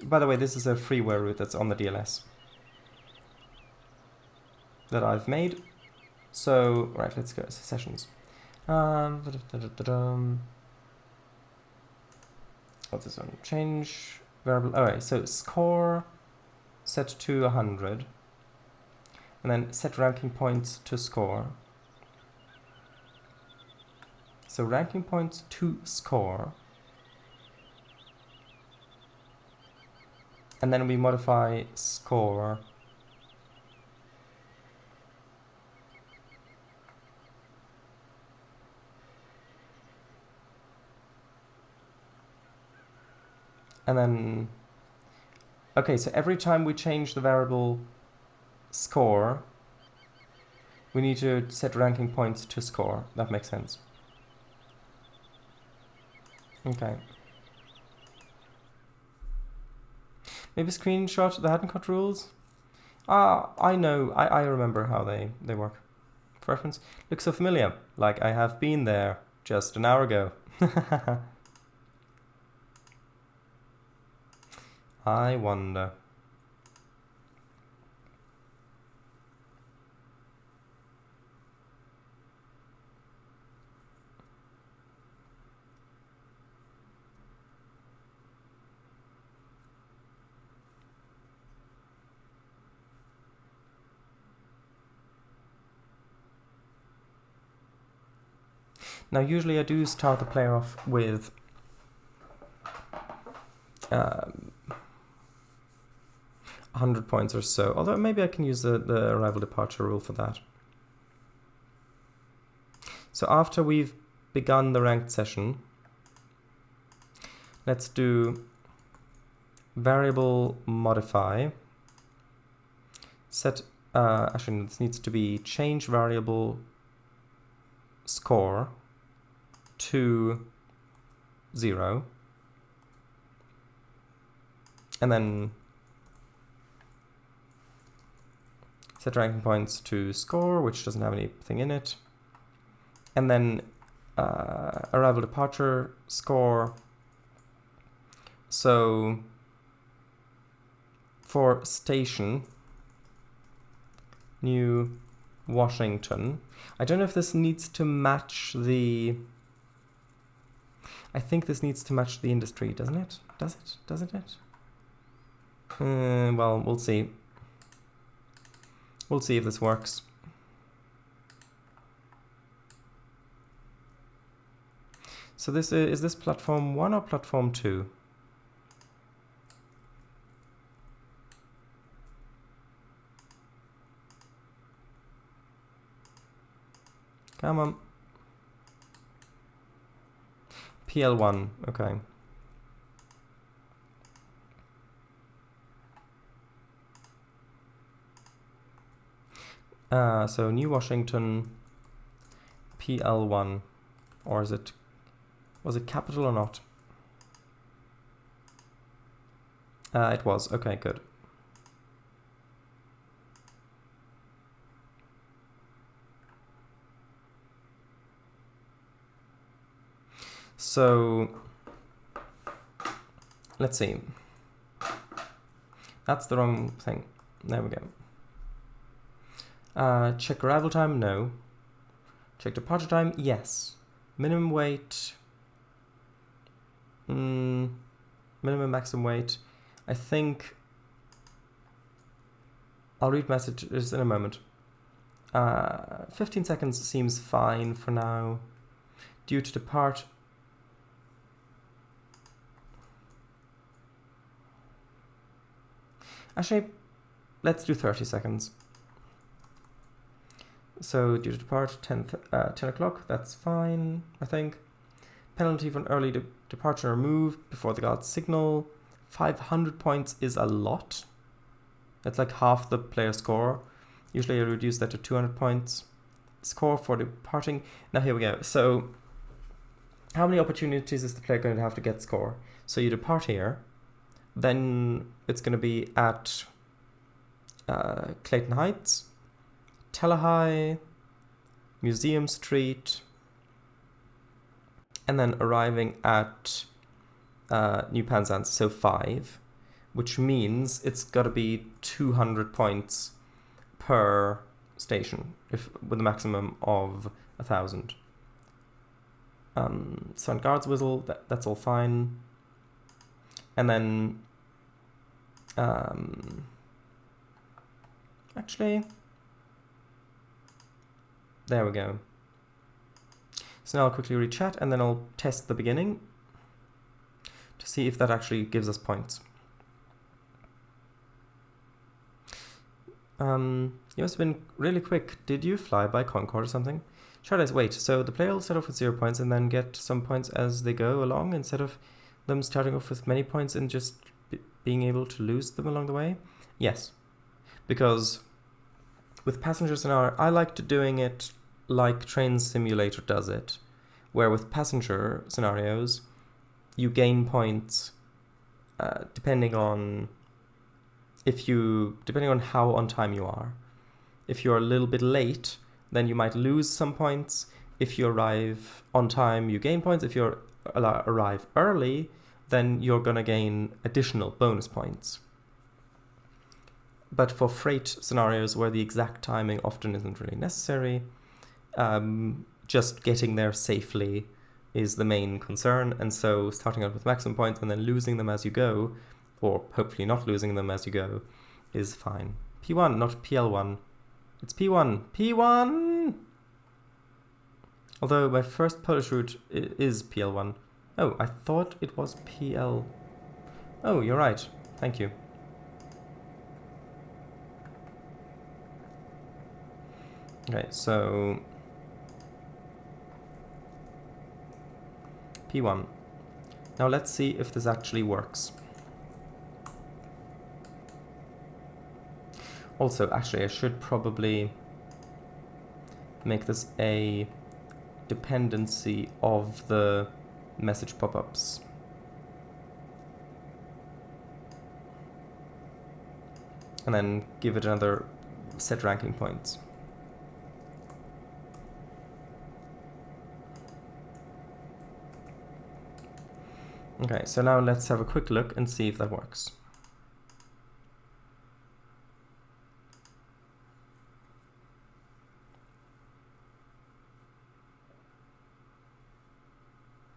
[SPEAKER 1] By the way, this is a freeware route that's on the DLS that I've made. So, right, let's go to sessions. What's this one? Change variable. Alright, so score set to 100. And then set ranking points to score. So ranking points to score. And then we modify score and then okay, so every time we change the variable score, we need to set ranking points to score. That makes sense. Okay. Maybe screenshot the Hadn't rules? I know, I remember how they work. For reference, looks so familiar, like I have been there just an hour ago. I wonder. Now, usually I do start the player off with 100 points or so, although maybe I can use the arrival departure rule for that. So after we've begun the ranked session, let's do variable modify, set, actually this needs to be change variable score to 0, and then set ranking points to score, which doesn't have anything in it, and then arrival departure score. So for station, New Washington, I don't know if this needs to match the, I think this needs to match the industry, doesn't it? Does it? Doesn't it? Well, we'll see. We'll see if this works. So this is this platform 1 or platform 2? Come on. PL1, okay. So New Washington, PL1, or is it, was it capital or not? It was, okay, good. So let's see. That's the wrong thing. There we go. Check arrival time, no. Check departure time, yes. Minimum weight, minimum maximum weight. I think I'll read messages in a moment. 15 seconds seems fine for now. Due to depart. Actually, let's do 30 seconds. So due to depart 10 o'clock, that's fine, I think. Penalty for an early departure or move before the god's signal. 500 points is a lot. That's like half the player score. Usually I reduce that to 200 points. Score for departing. Now here we go. So how many opportunities is the player going to have to get score? So you depart here. Then it's going to be at Clayton Heights, Telehigh, Museum Street, and then arriving at New Penzance, so 5, which means it's got to be 200 points per station, if with a maximum of 1,000. Sun guards whistle, that's all fine. And then, actually, there we go. So now I'll quickly rechat and then I'll test the beginning to see if that actually gives us points. You must have been really quick. Did you fly by Concorde or something? Charles, wait, so the player will start off with 0 points and then get some points as they go along instead of them starting off with many points and just being able to lose them along the way? Yes, because with passenger scenario, I liked doing it like Trainz Simulator does it, where with passenger scenarios, you gain points depending on how on time you are. If you're a little bit late, then you might lose some points. If you arrive on time, you gain points. If you arrive early, then you're going to gain additional bonus points. But for freight scenarios where the exact timing often isn't really necessary, just getting there safely is the main concern. And so starting out with maximum points and then losing them as you go, or hopefully not losing them as you go, is fine. P1, not PL1. It's P1. P1! Although my first Polish route is PL1. Oh, I thought it was PL. Oh, you're right. Thank you. Okay, so P1. Now let's see if this actually works. Also, actually, I should probably make this a dependency of the message pop-ups. And then give it another set ranking points. Okay, so now let's have a quick look and see if that works.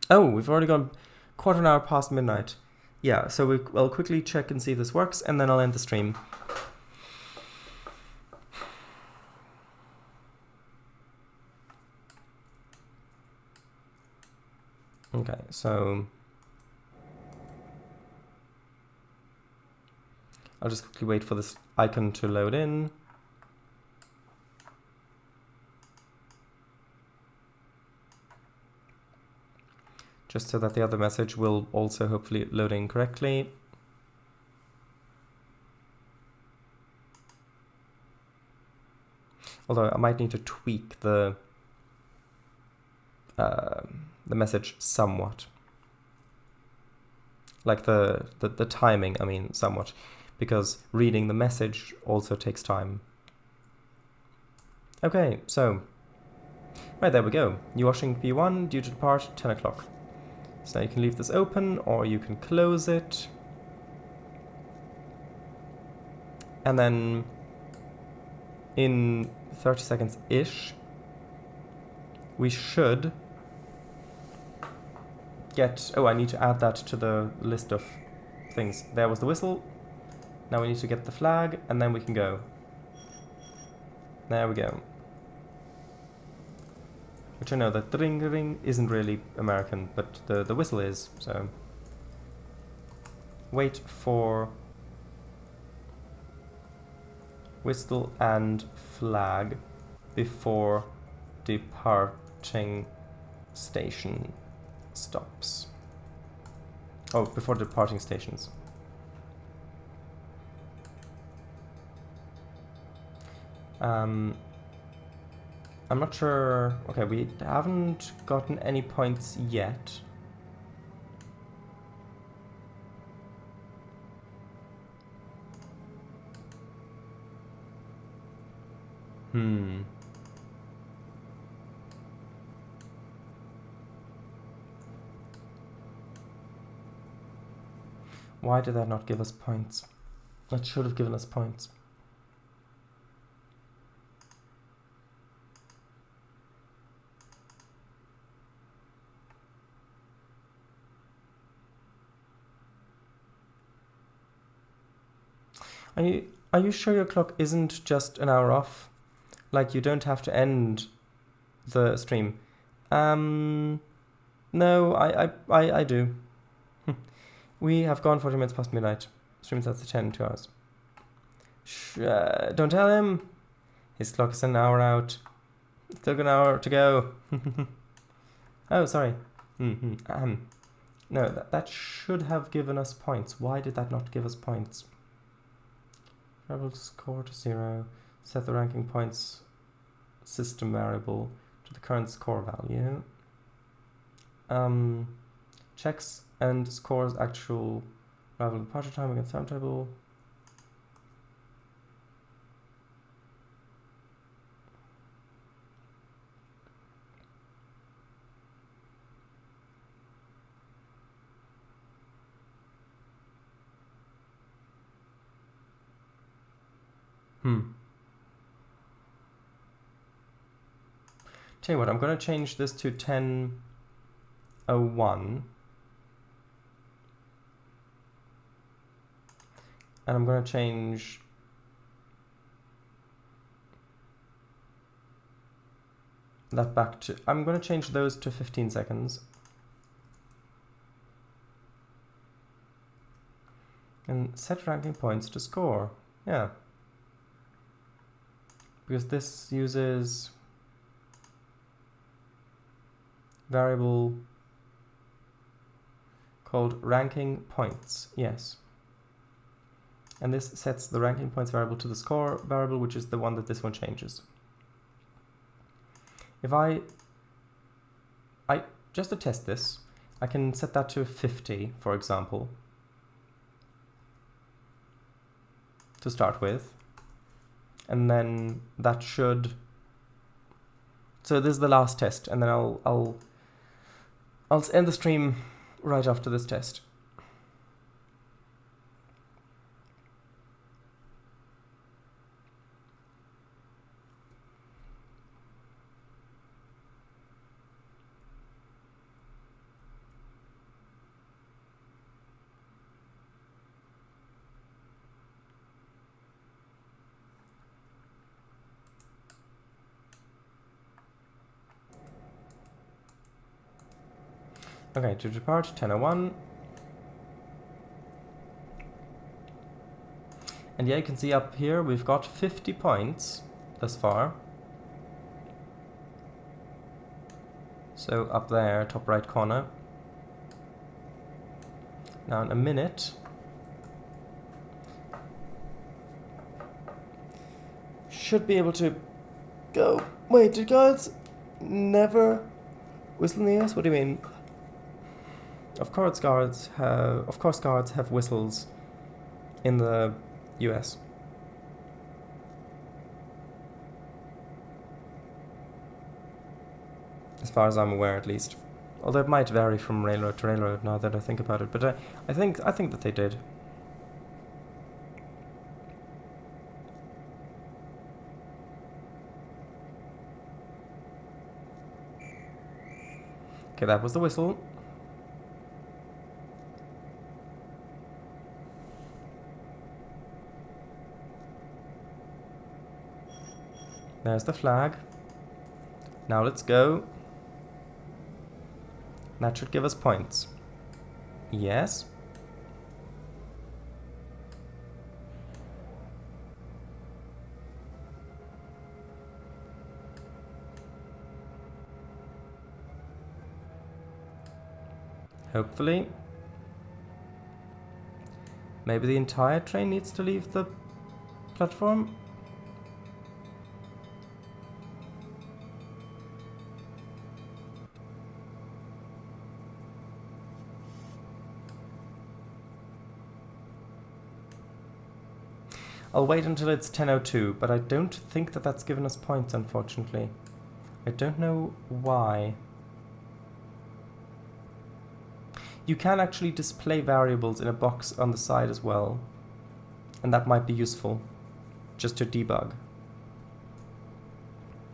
[SPEAKER 1] Oh, we've already gone quarter an hour past midnight. Yeah, so I'll quickly check and see if this works, and then I'll end the stream. Okay, so I'll just quickly wait for this icon to load in. Just so that the other message will also hopefully load in correctly. Although I might need to tweak the message somewhat. Like the timing, I mean, somewhat. Because reading the message also takes time. Okay, so right, there we go. New Washington P1 due to depart 10 o'clock. So now you can leave this open or you can close it. And then in 30 seconds-ish, we should get... Oh, I need to add that to the list of things. There was the whistle. Now we need to get the flag, and then we can go. There we go. Which I know that the ring isn't really American, but the whistle is, so... Wait for whistle and flag before departing station stops. Oh, before departing stations. I'm not sure... Okay, we haven't gotten any points yet. Why did that not give us points? That should have given us points. Are you sure your clock isn't just an hour off? Like, you don't have to end the stream. No, I do. We have gone 40 minutes past midnight. Stream starts at 10 in 2 hours. Don't tell him. His clock is an hour out. Still got an hour to go. Oh, sorry. No, that should have given us points. Why did that not give us points? Variable score to 0. Set the ranking points system variable to the current score value. Checks and scores actual arrival and departure time against timetable. Tell you what, I'm going to change this to 10:01. And I'm going to change that back to, I'm going to change those to 15 seconds. And set ranking points to score. Yeah. Because this uses variable called ranking points. Yes. And this sets the ranking points variable to the score variable, which is the one that this one changes. If I just to test this, I can set that to 50, for example, to start with. And then that should, so this is the last test, and then I'll end the stream right after this test. Okay, to depart, 10:01. And yeah, you can see up here we've got 50 points thus far. So up there, top right corner. Now in a minute, should be able to go. Wait, did guards never whistle in the US? What do you mean? Of course guards have whistles in the US. As far as I'm aware, at least. Although it might vary from railroad to railroad now that I think about it, but I think that they did. Okay, that was the whistle. There's the flag. Now let's go. That should give us points. Yes. Hopefully. Maybe the entire train needs to leave the platform. I'll wait until it's 10:02, but I don't think that that's given us points, unfortunately. I don't know why. You can actually display variables in a box on the side as well, and that might be useful, just to debug.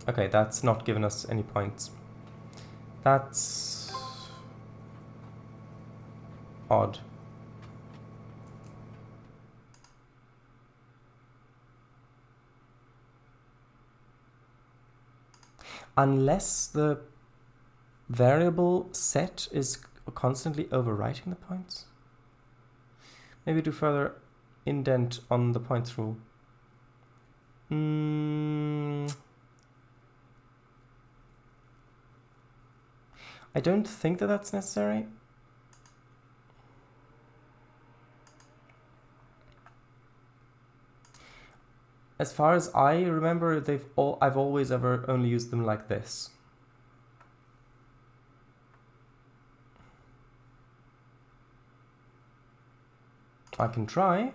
[SPEAKER 1] Okay, that's not given us any points. That's odd. Unless the variable set is constantly overwriting the points. Maybe do further indent on the points rule. I don't think that that's necessary. As far as I remember, I've always ever only used them like this. I can try,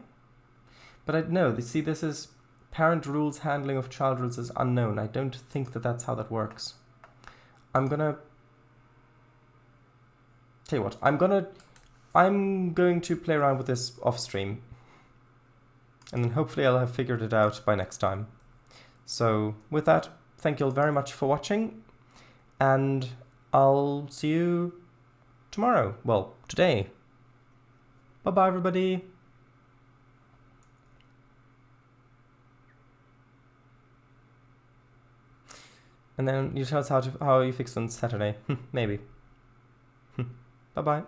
[SPEAKER 1] but I know. See, this is parent rules handling of child rules is unknown. I don't think that that's how that works. I'm gonna tell you what. I'm going to play around with this off stream. And then hopefully I'll have figured it out by next time. So with that, thank you all very much for watching. And I'll see you tomorrow. Well, today. Bye-bye, everybody. And then you tell us how you fix on Saturday. Maybe. Bye-bye.